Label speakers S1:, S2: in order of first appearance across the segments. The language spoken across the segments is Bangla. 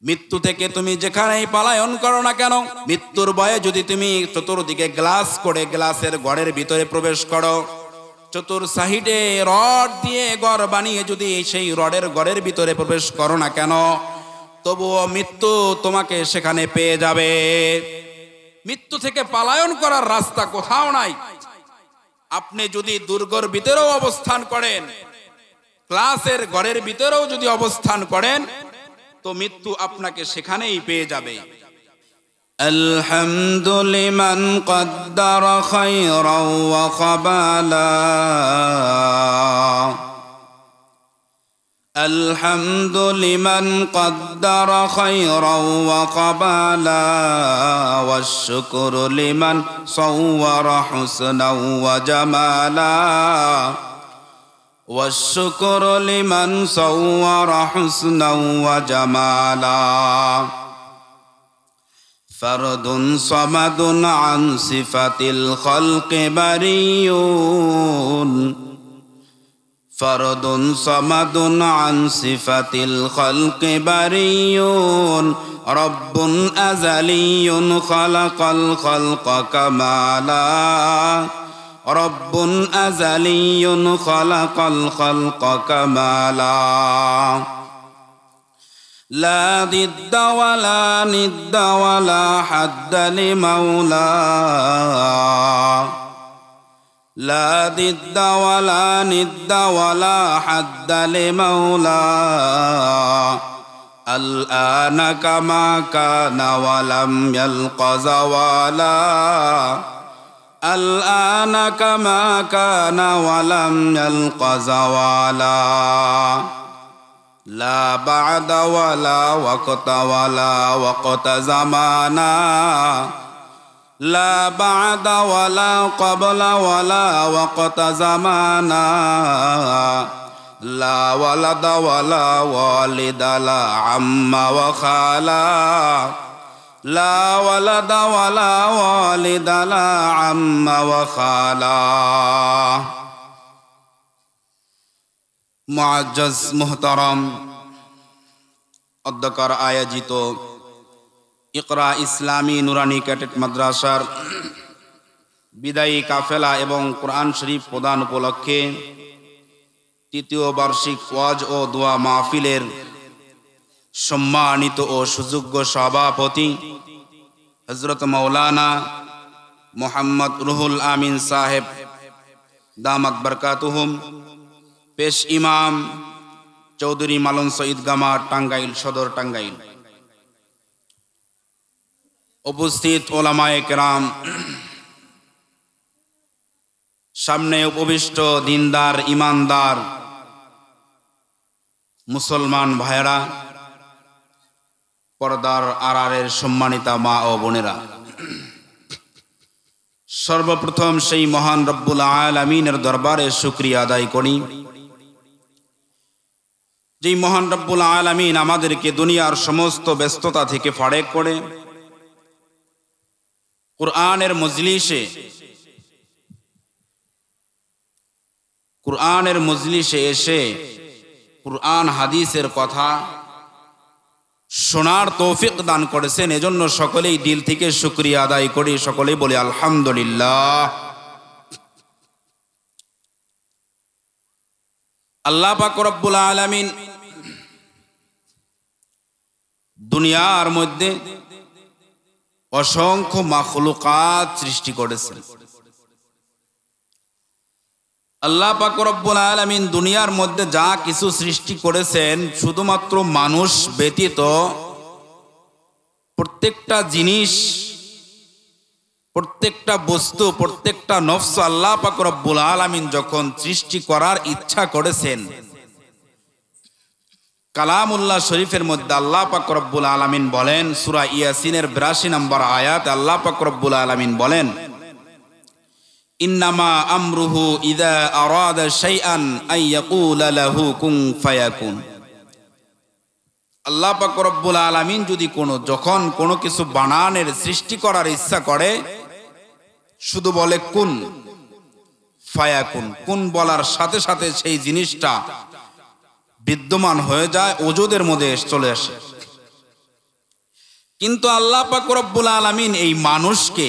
S1: মৃত্যু থেকে তুমি যেখানেই পলায়ন করো না কেন, মৃত্যুর ভয়ে যদি তুমি চতুর্দিকে গ্লাস করে গ্লাসের ঘরের ভিতরে প্রবেশ করো, চতুর সাইডে রড দিয়ে ঘর বানিয়ে যদি সেই রডের ঘরের ভিতরে প্রবেশ করো না কেন, তবুও মৃত্যু তোমাকে সেখানে পেয়ে যাবে। মৃত্যু থেকে পলায়ন করার রাস্তা কোথাও নাই। আপনি যদি দুর্গর ভিতরেও অবস্থান করেন, ক্লাসের ঘরের ভিতরেও যদি অবস্থান করেন, তো মৃত্যু আপনাকে সেখানেই পেয়ে যাবে। আলহামদু লিমান কদ্দারা খায়রাও ওয়া খাবালা, আলহামদু লিমান কদ্দারা খায়রাও ওয়া খাবালা, ওয়াশ শুকরু লিমান সাওয়ারা হুসনাও ওয়া জামালা, والشكر لمن صور حسنا وجمالا، فرد صمد عن صفة الخلق بريء، فرد صمد عن صفة الخلق بريء، رب أزلي خلق الخلق كمالا، رب أزلي خلق الخلق كمالا، لا ضد ولا ند ولا حد لمولى، لا ضد ولا ند ولا حد لمولى، الآن كما كان ولم يلق زوالا، الآن كما كان ولم يلق زوالا، لا بعد ولا وقت ولا وقت زمانا، لا بعد ولا قبل ولا وقت زمانا، لا ولد ولا والد لا عم وخالا، لا ولد ولا والد لا عم وخالا। মুআজ্জাজ মুহতারাম, অধ্যকার আয়োজিত ইকরা ইসলামী নুরানি ক্যাডেট মাদ্রাসার বিদায়ী কাফেলা এবং কোরআন শরীফ প্রদান উপলক্ষে তৃতীয় বার্ষিক ওয়াজ ও দোয়া মাহফিলের সম্মানিত ও সুযোগ্য সভাপতি হযরত মাওলানা মোহাম্মদ রুহুল আমিন সাহেব দামাত বরকাতুহুম, পেশ ইমাম চৌধুরী মালন সঈদ গামা, টাঙ্গাইল সদর, টাঙ্গাইল। উপস্থিত ওলামায়ে কেরাম, সামনে উপবিষ্ট দিনদার ইমানদার মুসলমান ভাইয়েরা, পর্দার আড়ালের সম্মানিতা মা ও বোনেরা, সর্বপ্রথম সেই মহান রব্বুল আলামিনের দরবারে শুকরিয়া আদায় করি, যেই মহান রব্বুল আলামিন আমাদেরকে দুনিয়ার সমস্ত ব্যস্ততা থেকে ফারেক করে কুরআনের মজলিসে এসে কুরআন হাদিসের কথা শোনার তৌফিক দান করেছেন। এজন্য সকলেই দিল থেকে শুকরিয়া আদায় করি, সকলেই বলি আলহামদুলিল্লাহ। আল্লাহ পাক রব্বুল আলামিন দুনিয়ার মধ্যে অসংখ্য মাখলুকাত সৃষ্টি করেছেন। আল্লাহ পাক রব্বুল আলামিন দুনিয়ার মধ্যে যা কিছু সৃষ্টি করেছেন, শুধুমাত্র মানুষ ব্যতীত প্রত্যেকটা জিনিস, প্রত্যেকটা বস্তু, প্রত্যেকটা নফস আল্লাহ পাক রব্বুল আলামিন যখন সৃষ্টি করার ইচ্ছা করেছেন, কালামুল্লাহ শরীফের মধ্যে আল্লাহ পাক রব্বুল আলামিন বলেন, সূরা ইয়াসিনের 82 নম্বর আয়াত আল্লাহ পাক রব্বুল আলামিন বলেন, ইন্নামা আমরুহু ইযা আরাদা শাইআন আন ইয়াকুলা লাহু কুন ফায়াকুন। আল্লাহ পাক রব্বুল আলামিন যদি যখন কোনো কিছু বানানোর সৃষ্টি করার ইচ্ছা করে, শুধু বলে কুন ফায়াকুন, কুন বলার সাথে সাথে সেই জিনিসটা বিদ্যমান হয়ে যায়, ওজুদের মধ্যে চলে আসে। কিন্তু আল্লাহ পাক রব্বুল আলামিন এই মানুষকে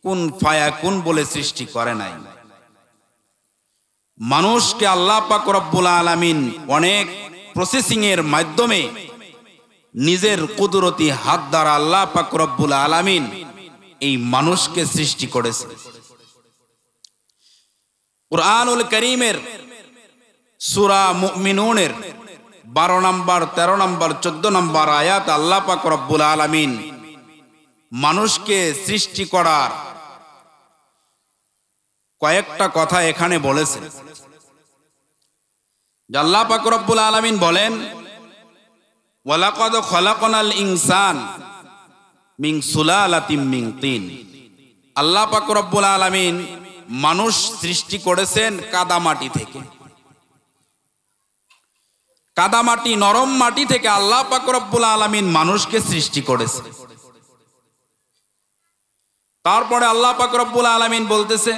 S1: কুন ফায়াকুন বলে সৃষ্টি করে নাই। মানুষকে আল্লাহ পাক রব্বুল আলামিন অনেক প্রসেসিং এর মাধ্যমে নিজের কুদরতি হাত দ্বারা আল্লাহ পাক রব্বুল আলামিন এই মানুষকে সৃষ্টি করেছে। কুরআনুল কারীমের সূরা মুমিনুনের 12 নম্বর, 13 নম্বর, 14 নম্বর আয়াত আল্লাহ পাক রব্বুল আলামিন মানুষকে সৃষ্টি করার কয়েকটা কথা এখানে বলেছেন। আল্লাহ পাক রব্বুল আলামিন বলেন, ওয়ালাকাদ খালাকনাল ইনসান মিন সুলালাতিম মিন তিন। আল্লাহ পাক রব্বুল আলামিন মানুষ সৃষ্টি করেছেন কাদামাটি থেকে। কাদামাটি, নরম মাটি থেকে আল্লাহ পাক রব্বুল আলামিন মানুষকে সৃষ্টি করেছে। তারপরে আল্লাহ পাক রব্বুল আলামিন বলতেছে,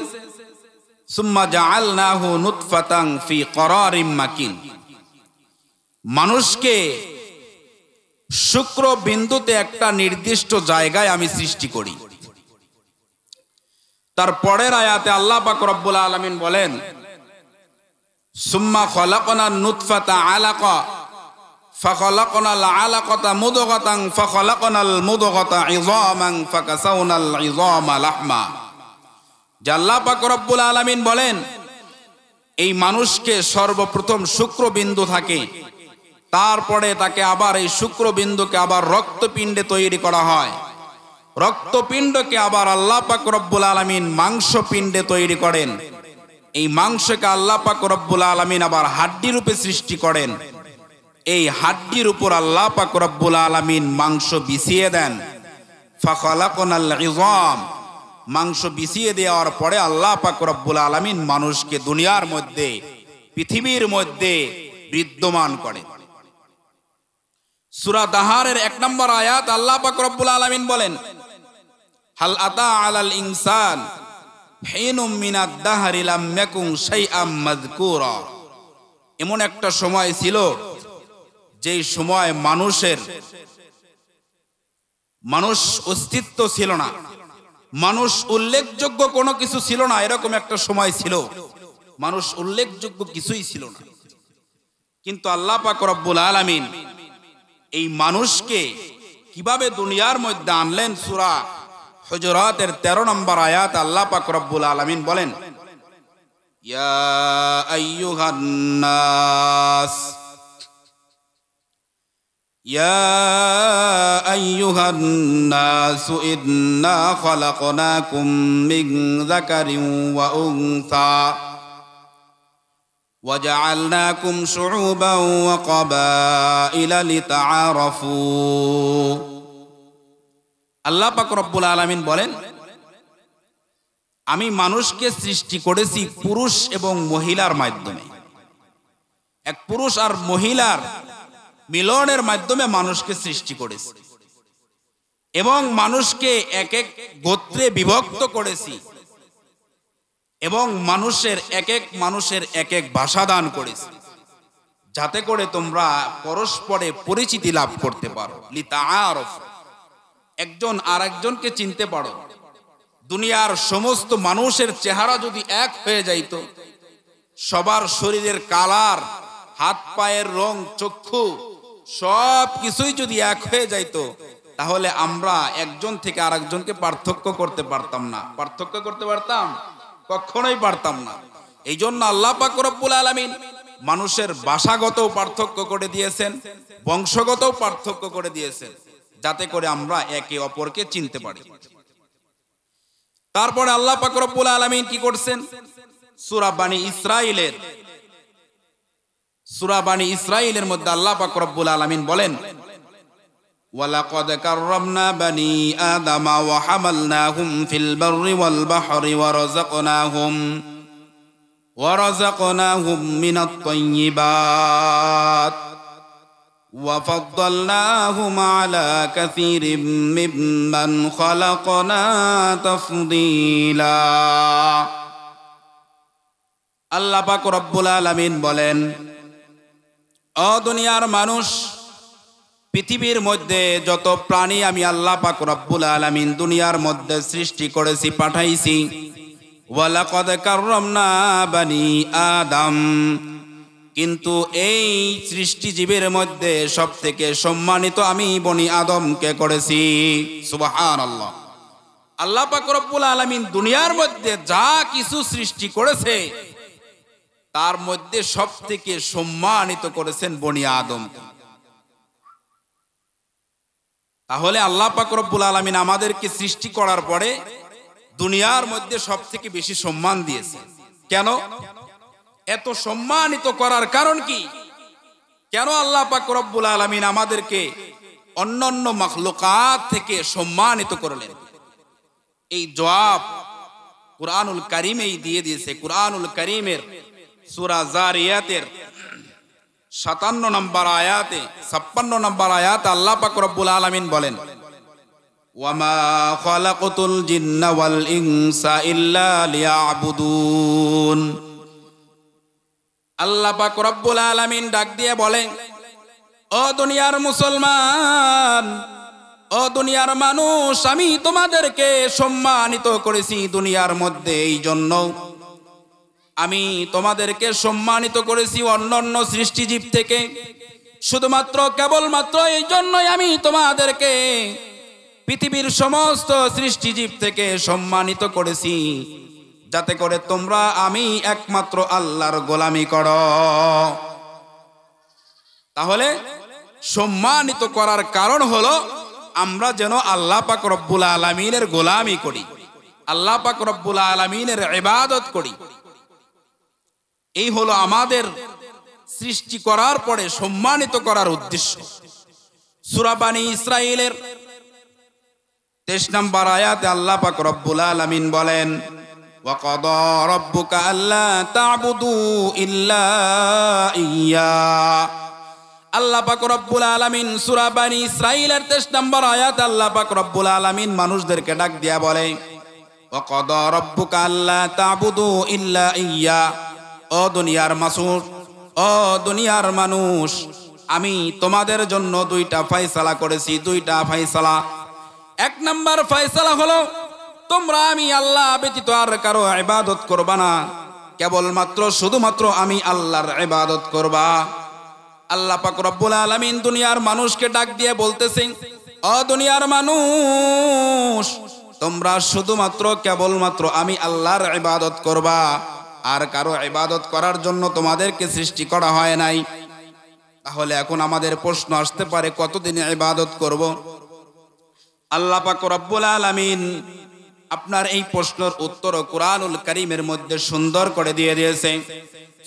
S1: সুম্মা জাআলনাহু নুতফাতান ফি করারিম মাকিন। মানুষকে শুক্র বিন্দুতে একটা নির্দিষ্ট জায়গায় আমি সৃষ্টি করি। তার পরের আয়াতে আল্লাহ পাক রব্বুল আলামিন বলেন, সুম্মা খালাকনান নুতফাতা আলাকা ফাখালাকনাল আলাকাতা মুদগাতান ফাখালাকনাল মুদগাতা ইযামান ফাকাসাউনাল ইযামা লাহমা। আল্লাহ পাক রব্বুল আলামিন বলেন, এই মানুষকে সর্বপ্রথম শুক্রবিন্দু থাকে, তারপরে তাকে আবার এই শুক্রবিন্দুকে আবার রক্তপিণ্ডে তৈরি করা হয়। রক্তপিণ্ডকে আবার আল্লাহ পাক রব্বুল আলামিন মাংসপিণ্ডে তৈরি করেন। এই মাংসকে আল্লাহ পাক রব্বুল আলামিন আবার হাড্ডি রূপে সৃষ্টি করেন। এই হাড্ডির উপর আল্লাহ পাক রব্বুল আলামিন মাংস বিছিয়ে দেন। ফাখালাকনাল ইযাম, মাংস বিছিয়ে দেওয়ার পরে আল্লাহ পাক রব্বুল আলামিন মানুষকে দুনিয়ার মধ্যে, পৃথিবীর মধ্যে বিদ্যমান করেন। সূরা দাহারের 1 নম্বর আয়াত আল্লাহ পাক রব্বুল আলামিন বলেন, হাল আতা আলাল ইনসান হিনুম মিনাদ দাহরি লাম ইয়াকুন শাইআম মাযকুরা। এমন একটা সময় ছিল যেই সময় মানুষ অস্তিত্ব ছিল না, মানুষ উল্লেখযোগ্য কোনো কিছু ছিল না। এরকম একটা সময় ছিল মানুষ উল্লেখযোগ্য কিছুই ছিল না। কিন্তু আল্লাহ পাক রব্বুল আলামিন এই মানুষকে কিভাবে দুনিয়ার মধ্যে আনলেন, সূরা হুজুরাতের 13 নম্বর আয়াত আল্লাহ পাক রব্বুল আলামিন বলেন, ইয়া আইয়ুহান নাস ইয়া আইয়ুহান নাস ইন্না খালাকনাকুম মিন যাকারিন ওয়া উনসা وجعلناكم شعوبا وقبائل لتعارفوا। আল্লাহ পাক রব্বুল আলামিন বলেন, আমি মানুষকে সৃষ্টি করেছি পুরুষ এবং মহিলার মাধ্যমে। এক পুরুষ আর মহিলার মিলনের মাধ্যমে মানুষকে সৃষ্টি করেছি এবং মানুষকে এক এক গোত্রে বিভক্ত করেছি এবং মানুষের এক এক ভাষা দান করেছি, যাতে করে তোমরা পরস্পরে পরিচিতি লাভ করতে পারো। লিতাআরাফু, একজন আরেকজনকে চিনতে পারো। দুনিয়ার সমস্ত মানুষের চেহারা যদি এক হয়ে যাইত, সবার শরীরের কালার, হাত পায়ের রং, চক্ষু সব কিছুই যদি এক হয়ে যাইত, তাহলে আমরা একজন থেকে আরেকজনকে পার্থক্য করতে পারতাম না। পার্থক্য করতে পারতাম? কখনোই পারতাম না। এই জন্য আল্লাহ পাক রব্বুল আলামিন মানুষের ভাষাগত পার্থক্য করে দিয়েছেন, বংশগত পার্থক্য করে দিয়েছেন, যাতে করে আমরা একে অপরকে চিনতে পারি। তারপরে আল্লাহ পাক রব্বুল আলামিন কি করছেন, সূরা বানী ইসরাঈলের মধ্যে আল্লাহ পাক রব্বুল আলামিন বলেন, ওয়ালাকাদ কাররামনা বানি আদামা ওয়া হামালনাহুম ফিল বাররি ওয়াল বাহরি ওয়া রাযাকনাহুম মিনাত তাইয়্যিবাত ওয়া ফাদ্দালনাহুম আলা কাসীরিম মিম্মান খালাকনা তাফদীলা। আল্লাহ পাক রব্বুল আলামিন বলেন, ও দুনিয়ার মানুষ, পৃথিবীর মধ্যে যত প্রাণী আমি আল্লাহ পাক রব্বুল আলামিন দুনিয়ার মধ্যে সৃষ্টি করেছি, পাঠাইছি। ওয়ালাকাদ কাররামনা বানি আদম, কিন্তু এই সৃষ্টিজীবের মধ্যে সবথেকে সম্মানিত আমি বনি আদমকে করেছি। সুবহানাল্লাহ। আল্লাহ পাক রব্বুল আলামিন দুনিয়ার মধ্যে যা কিছু সৃষ্টি করেছে তার মধ্যে সবথেকে সম্মানিত করেছেন বনি আদম। তাহলে আল্লাহ পাক রব্বুল আলামিন আমাদেরকে সৃষ্টি করার পরে দুনিয়ার মধ্যে সবথেকে বেশি সম্মান দিয়েছে। কেন? এত সম্মানিত করার কারণ কি? কেন আল্লাহ পাক রব্বুল আলামিন আমাদেরকে অন্যান্য মাখলুকাত থেকে সম্মানিত করলেন? এই জবাব কুরআনুল কারীমেই দিয়ে দিয়েছে। কুরআনুল কারীমের সূরা জারিয়াতের 57 নম্বর আয়াতে 56 নম্বর আয়াতে আল্লাহ পাক রব্বুল আলামিন বলেন, ওয়ামা খালাকতুল জিন্না ওয়াল ইনসা ইল্লা লিয়াবুদুন। আল্লাহ পাক রব্বুল আলামিন ডাক দিয়ে বলেন, ও দুনিয়ার মুসলমান, ও দুনিয়ার মানুষ, আমি তোমাদেরকে সম্মানিত করেছি দুনিয়ার মধ্যে এই জন্য। আমি তোমাদেরকে সম্মানিত করেছি অন্যান্য সৃষ্টিজীব থেকে শুধুমাত্র কেবলমাত্র এই জন্যই আমি তোমাদেরকে পৃথিবীর সমস্ত সৃষ্টিজীব থেকে সম্মানিত করেছি, যাতে করে তোমরা আমি একমাত্র আল্লাহর গোলামি করো। তাহলে সম্মানিত করার কারণ হলো আমরা যেন আল্লাহ পাক রব্বুল আলামিনের গোলামি করি, আল্লাহ পাক রব্বুল আলামিনের ইবাদত করি। এই হলো আমাদের সৃষ্টি করার পরে সম্মানিত করার উদ্দেশ্য। সূরা বানী ইসরাঈলের 23 নম্বর আয়াতে আল্লাহ পাক রব্বুল আলামিন বলেন, ওয়া কাদা রাব্বুকা আল্লা তা'বুদু ইল্লা ইয়্যা। আল্লাহ পাক রব্বুল আলামিন সূরা বানী ইসরাঈলের 23 নম্বর আয়াতে আল্লাহ পাক রব্বুল আলামিন মানুষদেরকে ডাক দিয়া বলে, ওয়া কাদা রাব্বুকা আল্লা তা'বুদু ইল্লা ইয়্যা। ও দুনিয়ার মাসুর, ও দুনিয়ার মানুষ, আমি তোমাদের জন্য দুইটা ফয়সালা করেছি, দুইটা ফয়সালা। 1 নম্বর ফয়সালা হলো তোমরা আমি আল্লাহ ব্যতীত আর কারো ইবাদত করবা না, কেবলমাত্র শুধুমাত্র আমি আল্লাহর ইবাদত করবা। আল্লাহ পাক রব্বুল আলামিন দুনিয়ার মানুষকে ডাক দিয়ে বলতেছেন, ও দুনিয়ার মানুষ, তোমরা শুধুমাত্র কেবলমাত্র আমি আল্লাহর ইবাদত করবা, আর কারো ইবাদত করার জন্য তোমাদেরকে সৃষ্টি করা হয় নাই। তাহলে এখন আমাদের প্রশ্ন আসতে পারে, কতদিন ইবাদত করব? আল্লাহ পাক রব্বুল আলামিন আপনার এই প্রশ্নের উত্তর কুরআনুল কারীমের মধ্যে সুন্দর করে দিয়ে দিয়েছে।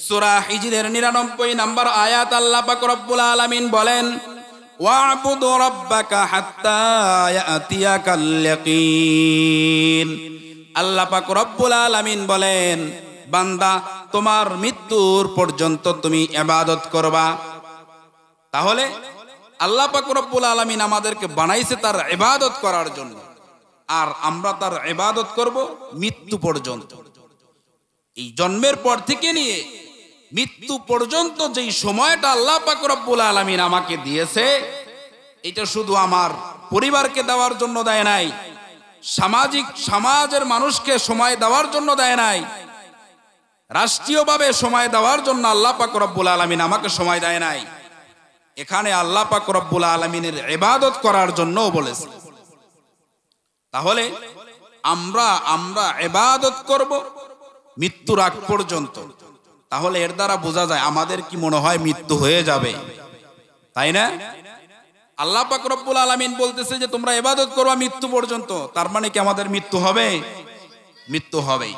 S1: সূরা হিজরের 99 নম্বর আয়াত আল্লাহ পাক রব্বুল আলামিন বলেন, ওয়া'বুদু রাব্বাকা হাত্তা ইয়াতিয়াকাল ইয়াকিন। আল্লাহ পাক রব্বুল আলামিন বলেন, বান্দা তোমার মৃত্যুর পর্যন্ত তুমি ইবাদত করবা। তাহলে আল্লাহ পাক রব্বুল আলামিন আমাদেরকে বানাইছে তার ইবাদত করার জন্য, আর আমরা তার ইবাদত করব মৃত্যু পর্যন্ত। এই জন্মের পর থেকে নিয়ে মৃত্যু পর্যন্ত যেই সময়টা আল্লাহ পাক রব্বুল আলামিন আমাকে দিয়েছে, এটা শুধু আমার পরিবারকে দেওয়ার জন্য দেয় নাই, সমাজের মানুষকে সময় দেওয়ার জন্য দেয় নাই, রাষ্ট্রীয়ভাবে সময় দেওয়ার জন্য আল্লাহ পাক রব্বুল আলামিন আমাকে সময় দেয় নাই। এখানে আল্লাহ পাক রব্বুল আলামিনের ইবাদত করার জন্যও বলেছে। তাহলে আমরা ইবাদত করব মৃত্যুর আগ পর্যন্ত। তাহলে এর দ্বারা বোঝা যায় আমাদের কি মনে হয় মৃত্যু হয়ে যাবে, তাই না? আল্লাহ পাক রব্বুল আলামিন বলতেছে যে তোমরা ইবাদত করবা মৃত্যু পর্যন্ত, তার মানে কি আমাদের মৃত্যু হবে? মৃত্যু হবেই।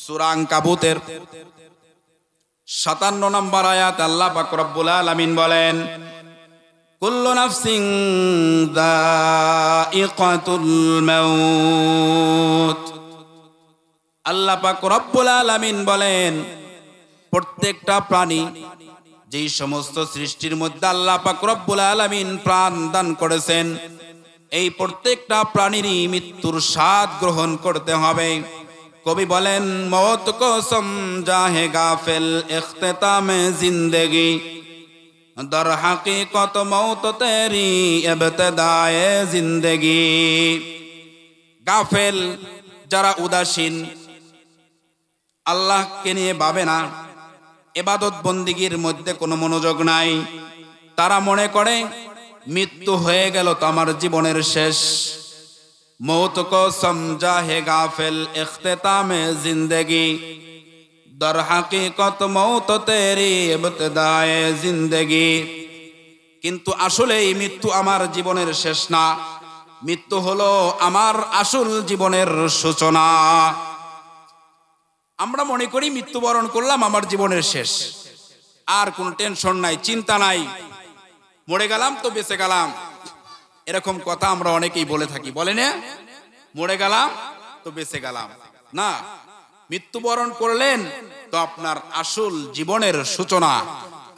S1: সূরা আনকাবুতের 57 নম্বর আয়াত আল্লাহ পাক রব্বুল আলামিন বলেন, কুল্লু নাফসিন যায়িকাতুল মাউত। আল্লাহ পাক রব্বুল আলামিন বলেন, প্রত্যেকটা প্রাণী, যেই সমস্ত সৃষ্টির মধ্যে আল্লাহ পাক রব্বুল আলামিন প্রাণ দান করেছেন, এই প্রত্যেকটা প্রাণীরই মৃত্যুর স্বাদ গ্রহণ করতে হবে। কবি বলেন, মौत को समझा है गाफिल इख्तिताम जिंदगी, दर हकीकत मौत तेरी इब्तिदाए जिंदगी। গাফেল যারা উদাসীন, আল্লাহকে নিয়ে ভাবে না, ইবাদত বন্দিগির মধ্যে কোনো মনোযোগ নাই, তারা মনে করে মৃত্যু হয়ে গেল তো আমার জীবনের শেষ। मौत को समझा है गाफिल इख्तितामे जिंदगी, दर हकीकत मौत तेरी इब्तिदाए जिंदगी। কিন্তু আসলে এই মৃত্যু আমার জীবনের শেষ না, মৃত্যু হলো আমার আসল জীবনের সূচনা। আমরা মনে করি মৃত্যুবরণ করলাম আমার জীবনের শেষ, আর কোনো টেনশন নাই, চিন্তা নাই, মরে গেলাম তো বেঁচে গেলাম। এরকম কথা আমরা অনেকেই বলে থাকি, বলে না? মরে গেলাম তো বেঁচে গেলাম না, মৃত্যুবরণ করলেন তো আপনার আসল জীবনের সূচনা,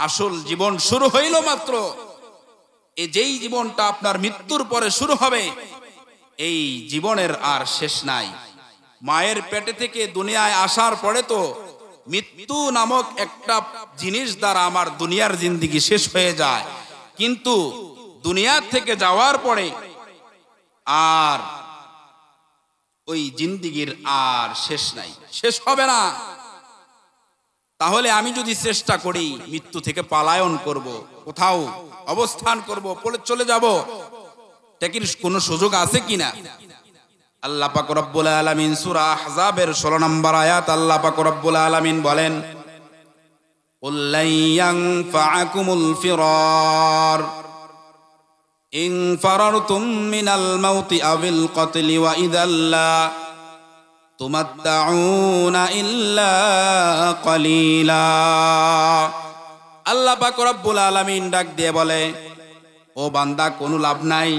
S1: আসল জীবন শুরু হইল মাত্র। এই যেই জীবনটা আপনার মৃত্যুর পরে শুরু হবে, এই জীবনের আর শেষ নাই। মায়ের পেটে থেকে দুনিয়ায় আসার পরে তো মৃত্যু নামক একটা জিনিস দ্বারা আমার দুনিয়ার জিন্দেগি শেষ হয়ে যায়, কিন্তু দুনিয়া থেকে যাওয়ার পরে আর ওই জিন্দেগির আর শেষ নাই, শেষ হবে না। তাহলে আমি যদি চেষ্টা করি মৃত্যু থেকে পলায়ন করব, কোথাও অবস্থান করব, চলে যাব, তার কোনো সুযোগ আছে কিনা? আল্লাহ পাক রব্বুল আলামিন সূরা আহজাবের 16 নম্বর আয়াত আল্লাহ পাক রব্বুল আলামিন বলেন, কুল লা ইয়ানফা'কুমুল ফিরার ইন ফারারতুম মিনাল মাউতি আবিল কতলি ওয়া ইযাল্লা তুমাত্তাউনা ইল্লা কলিলা। আল্লাহ পাক রব্বুল আলামিন ডাক দিয়ে বলে, ও বান্দা কোনো লাভ নাই,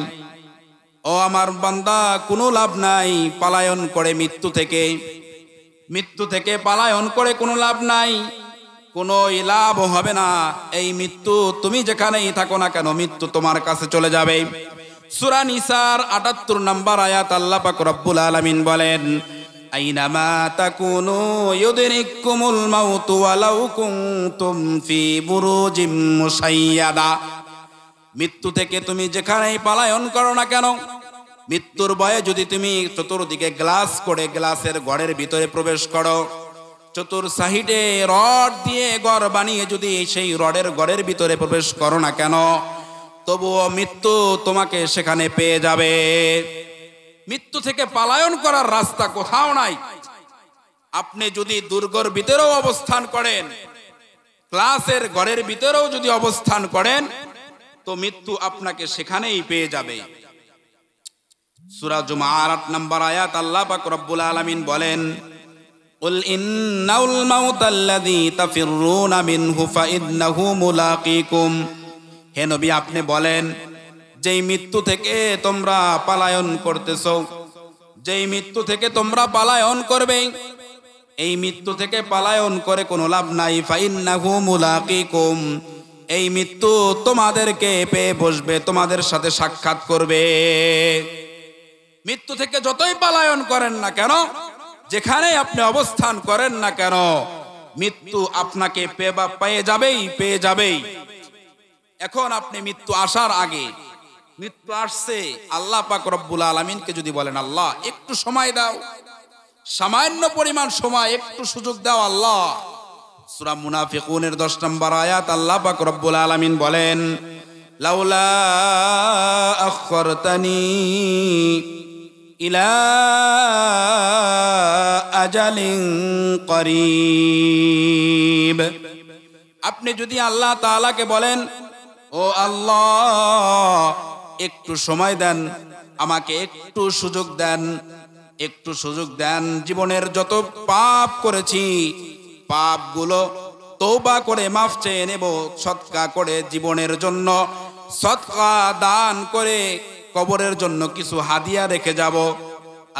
S1: ও আমার বান্দা কোনো লাভ নাই পলায়ন করে মৃত্যু থেকে, মৃত্যু থেকে পলায়ন করে কোনো লাভ নাই, কোনো লাভ হবে না। এই মৃত্যু তুমি যেখানেই থাকো না কেন, মৃত্যু তোমার কাছে চলে যাবে। সূরা নিসার ৭৮ নম্বর আয়াত আল্লাহ পাক রব্বুল আলামিন বলেন, আইনামা তাকুনু ইউদরিকুমুল মাউতু ওয়ালাউ কুনতুম ফি বুরুজিম মুশাইয়াদা। মৃত্যু থেকে তুমি যেখানেই পলায়ন করো না কেন, মৃত্যুর ভয়ে যদি তুমি চতুর্দিকে গ্লাস করে গ্লাসের ঘরের ভিতরে প্রবেশ করো, চতুর সাইডে রড দিয়ে ঘর বানিয়ে যদি সেই রডের ঘরের ভিতরে প্রবেশ করো না কেন, তবুও মৃত্যু তোমাকে সেখানে পেয়ে যাবে। মৃত্যু থেকে পলায়ন করার রাস্তা কোথাও নাই। আপনি যদি দুর্গর ভিতরেও অবস্থান করেন, ক্লাসের ঘরের ভিতরেও যদি অবস্থান করেন, তো মৃত্যু আপনাকে সেখানেই পেয়ে যাবে। সূরা জুমার ৮ নম্বর আয়াত আল্লাহ পাক রব্বুল আলামিন বলেন, কুল ইন্নাল মাউতাল্লাযী তাফিররুনা মিনহু ফাইন্নাহু মুলাকীকুম। হে নবী, আপনি বলেন, যেই মৃত্যু থেকে তোমরা পলায়ন করতেছো, যেই মৃত্যু থেকে তোমরা পলায়ন করবে, এই মৃত্যু থেকে পলায়ন করে কোনো লাভ নাই। ফাইন্নাহু মুলাকীকুম, এই মৃত্যু তোমাদেরকে পেয়ে বসবে, তোমাদের সাথে সাক্ষাৎ করবে। মৃত্যু থেকে যতই পলায়ন করেন না কেন, যেখানে আপনি অবস্থান করেন না কেন, মৃত্যু আপনাকে পেয়ে যাবেই, পেয়ে যাবেই। এখন আপনি মৃত্যু আসার আগে, মৃত্যু আসছে, আল্লাহ পাক রব্বুল আলামিনকে যদি বলেন, আল্লাহ একটু সময় দাও, সামান্য পরিমাণ সময়, একটু সুযোগ দাও আল্লাহ। সূরা মুনাফিকুনের 10 নম্বর আয়াত আল্লাহ পাক রব্বুল আলামিন বলেন, লাউলা আখরতানি ইলা আজালিন করিব। আপনি যদি আল্লাহ তাআলাকে বলেন, ও আল্লাহ একটু সময় দেন, আমাকে একটু সুযোগ দেন, একটু সুযোগ দেন, জীবনের যত পাপ করেছি পাপগুলো তওবা করে মাফ চেয়ে নেব, সদকা করে জীবনের জন্য সদকা দান করে কবরের জন্য কিছু হাদিয়া রেখে যাব।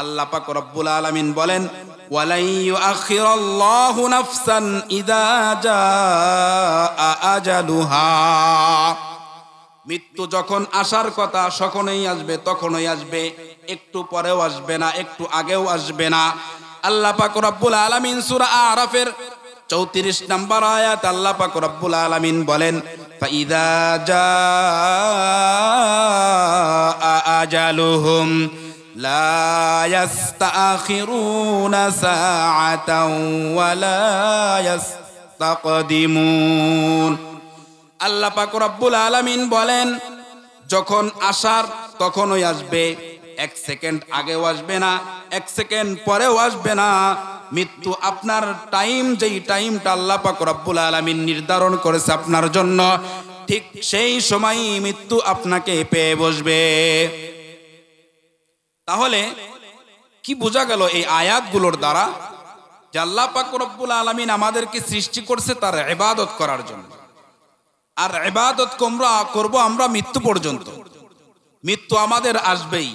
S1: আল্লাহ পাক রব্বুল আলামিন বলেন, ওয়ালাই ইউআখিরুল্লাহু নাফসান ইযা জাআ আজালুহা। মৃত্যু যখন আসার কথা তখনই আসবে, তখনই আসবে, একটু পরেও আসবে না, একটু আগেও আসবে না। আল্লাহ পাক রব্বুল আলামিন সূরা আরাফের 34 নম্বর আয়াত আল্লাহ পাক রব্বুল আলামিন বলেন, ফাইদা জাআ আজালুহুম লা ইস্তাখিরুনা সাআতাও ওয়া লা ইস্তাকদিমুন। আল্লাহ পাক রব্বুল আলামিন বলেন, যখন আসার তখনই আসবে, এক সেকেন্ড আগেও আসবে না, এক সেকেন্ড পরেও আসবে না। মৃত্যু আপনার টাইম, যেই টাইমটা আল্লাহ পাক রব্বুল আলামিন নির্ধারণ করেছে আপনার জন্য, ঠিক সেই সময়ই মৃত্যু আপনাকে পেয়ে বসবে। তাহলে কি বোঝা গেল এই আয়াতগুলোর দ্বারা? যে আল্লাহ পাক রব্বুল আলামিন আমাদেরকে সৃষ্টি করছে তার ইবাদত করার জন্য, আর ইবাদত করব আমরা মৃত্যু পর্যন্ত। মৃত্যু আমাদের আসবেই।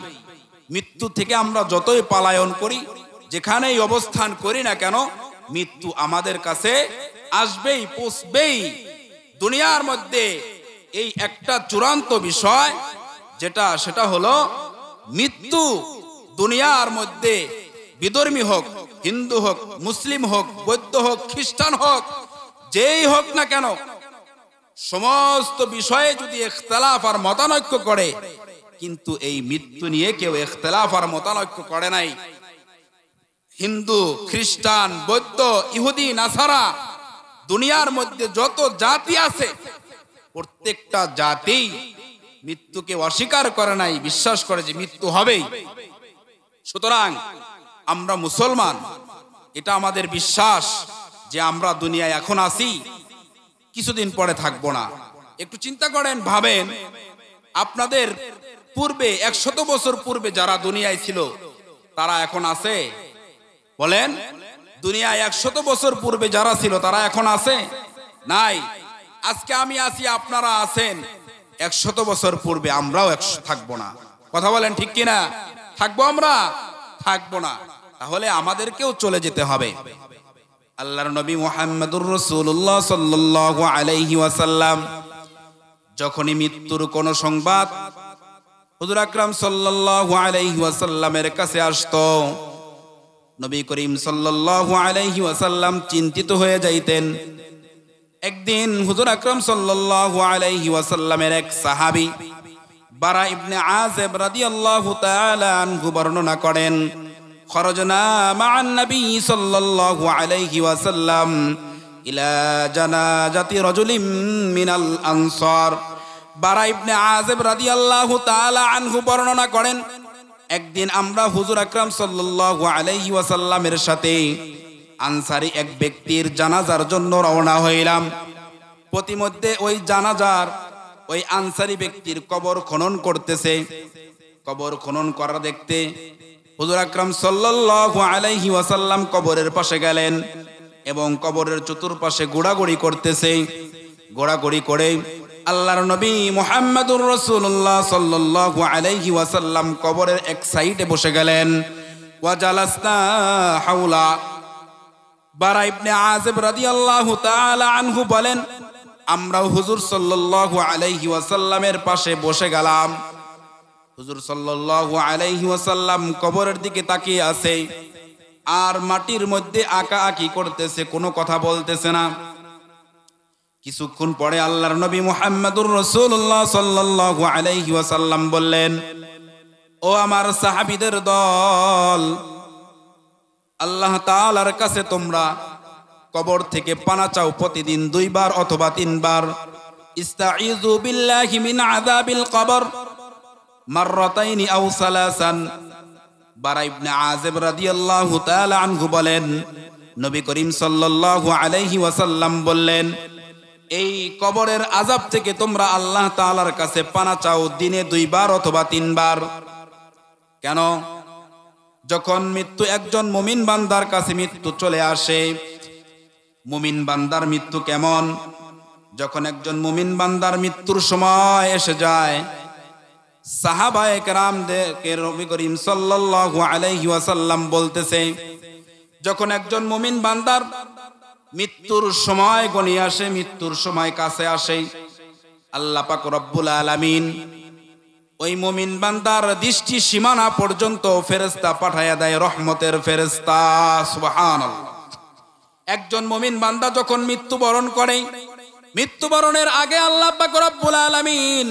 S1: মৃত্যু থেকে আমরা যতই পলায়ন করি, যেখানেই অবস্থান করি না কেন, মৃত্যু আমাদের কাছে আসবেই, পৌঁছবেই। দুনিয়ার মধ্যে এই একটা চূড়ান্ত বিষয় সেটা হলো মৃত্যু। দুনিয়ার মধ্যে বিধর্মী হোক, হিন্দু হোক, মুসলিম হোক, বৌদ্ধ হোক, খ্রিস্টান হোক, যেই হোক না কেন, সমস্ত বিষয়ে যদি ইখতিলাফ আর মতানৈক্য করে, কিন্তু এই মৃত্যু নিয়ে কেউ ইখতিলাফ আর মতানৈক্য করে নাই। হিন্দু, খ্রিস্টান, বৌদ্ধ, ইহুদি, নাসারা, দুনিয়ার মধ্যে যত জাতি আছে প্রত্যেকটা জাতি মৃত্যুকে অস্বীকার করে নাই, বিশ্বাস করে যে মৃত্যু হবেই। সুতরাং আমরা মুসলমান, এটা আমাদের বিশ্বাস যে আমরা দুনিয়ায় এখন আছি, কিছুদিন পরে থাকবো না। একটু চিন্তা করেন, ভাবেন, আপনাদের পূর্বে 100 বছর পূর্বে যারা দুনিয়ায় ছিল তারা এখন আছে? বলেন, দুনিয়ায় 100 বছর পূর্বে যারা ছিল তারা এখন আছে? নাই। আজকে আমি আছি, আপনারা আছেন, 100 বছর পূর্বে আমরাও থাকবো না। কথা বলেন ঠিক কিনা? থাকবো আমরা? থাকবো না। তাহলে আমাদেরকেও চলে যেতে হবে। আল্লাহর নবী মুহাম্মদুর রাসূলুল্লাহ সাল্লাল্লাহু আলাইহি ওয়াসাল্লাম যখনই মৃত্যুর কোন সংবাদ হুজুর আকরাম সাল্লাল্লাহু আলাইহি ওয়াসাল্লামের কাছে আসতো, নবী করিম সাল্লাল্লাহু আলাইহি ওয়াসাল্লাম চিন্তিত হয়ে যাইতেন। একদিন হুজুর আকরাম সাল্লাল্লাহু আলাইহি ওয়াসাল্লামের এক সাহাবী বারা ইবনে আযিব রাদিয়াল্লাহু তাআলা আনহু বর্ণনা করেন, খরজনা মা'আন নবী সাল্লাল্লাহু আলাইহি ওয়াসাল্লাম ইলা জানাজাতি রাজুলিন মিনাল আনসার। বারা ইবনে আযিব রাদিয়াল্লাহু তাআলা আনহু বর্ণনা করেন, একদিন আমরা হুজুর আকরাম সাল্লাল্লাহু আলাইহি ওয়াসাল্লামের সাথে আনসারী এক ব্যক্তির জানাজার জন্য রওনা হইলাম। প্রতিমধ্যে ওই জানাজার ওই আনসারী ব্যক্তির কবর খনন করতেছে। কবর খনন করা দেখতে হুজুর আকরাম সাল্লাল্লাহু আলাইহি ওয়াসাল্লাম কবরের পাশে গেলেন এবং কবরের চতুর্পাশে ঘোরাঘুরি করতেছে। ঘোরাঘুরি করে আল্লাহর নবী মুহাম্মদুর রাসূলুল্লাহ সাল্লাল্লাহু আলাইহি ওয়াসাল্লাম কবরের এক সাইডে বসে গেলেন। ওয়া জালাসনা হাওলা। বারা ইবনে আযিব রাদিয়াল্লাহু তাআলা আনহু বলেন, আমরাও হুজুর সাল্লাল্লাহু আলাইহি ওয়াসাল্লামের পাশে বসে গেলাম। হুজুর সাল্লাল্লাহু আলাইহি ওয়াসাল্লাম কবরের দিকে তাকিয়ে আছে আর মাটির মধ্যে আঁকাআঁকি করতেছে, কোনো কথা বলতেছে না। কিছুক্ষণ পরে আল্লাহর নবী মুহাম্মদুর রাসূলুল্লাহ সাল্লাল্লাহু আলাইহি ওয়াসাল্লাম বললেন, ও আমার সাহাবীদের দল, আল্লাহ তাআলার কাছে তোমরা কবর থেকে পানা চাও প্রতিদিন 2 বার অথবা 3 বার। ইস্তাঈযু বিল্লাহি মিন আযাবিল কবর মাররাতাইনি আও সালাসান। বারা ইবনে আযিব রাদিয়াল্লাহু তাআলা আনহু বলেন, নবী করিম সাল্লাল্লাহু আলাইহি ওয়াসাল্লাম বললেন, এই কবরের আযাব থেকে তোমরা আল্লাহ তাআলার কাছে পানা চাও দিনে 2 বার অথবা 3 বার। কেন? যখন মৃত্যু একজন মুমিন বান্দার কাছে মৃত্যু চলে আসে, মুমিন বান্দার মৃত্যু কেমন? যখন একজন মুমিন বান্দার মৃত্যুর সময় এসে যায়, সাহাবায়ে কেরামদেরকে নবী করিম সাল্লাল্লাহু আলাইহি ওয়াসাল্লাম বলতেছে, যখন একজন মুমিন বান্দার মৃত্যুর সময় ঘনিয়ে আসে, মৃত্যুর সময় কাছে আসে, আল্লাহ পাক রব্বুল আলামিন ওই মুমিন বান্দার দৃষ্টি সীমানা পর্যন্ত ফেরেশতা পাঠায়া দেয়, রহমতের ফেরেশতা। সুবহানাল্লাহ। একজন মুমিন বান্দা যখন মৃত্যুবরণ করে, মৃত্যুবরণের আগে আল্লাহ পাক রব্বুল আলামিন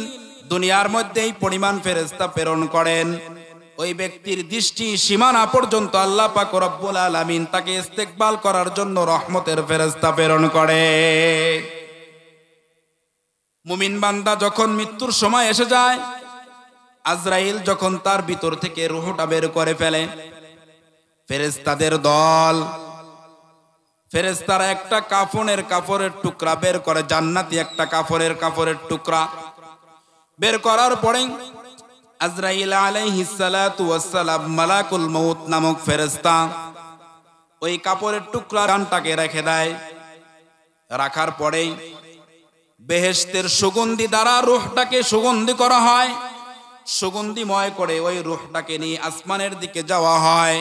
S1: দুনিয়ার মধ্যে এই পরিমাণ ফেরেশতা প্রেরণ করেন, ওই ব্যক্তির দৃষ্টি সীমানা পর্যন্ত আল্লাহ পাক রব্বুল আলামিন তাকে ইস্তেকবাল করার জন্য রহমতের ফেরেশতা প্রেরণ করে। মুমিন বান্দা যখন মৃত্যুর সময় এসে যায়, আজরাইল যখন তার ভিতর থেকে রূহটা বের করে ফেলে, ফেরেশতাদের দল, ফেরেশতারা একটা কাপড়ের টুকরা বের করে, জান্নাতি একটা কাপড়ের টুকরা বের করার পরে আজরাইল আলাইহিস সালাতু ওয়াস সালাম মালাকুল মউত নামক ফেরেশতা ওই কাপড়ের টুকরা ডানটাকে রেখে দেয়। রাখার পরে বেহেশতের সুগন্ধি দ্বারা রূহটাকে সুগন্ধি করা হয়, সুগন্ধিময় করে ওই রূহটাকে নিয়ে আসমানের দিকে যাওয়া হয়।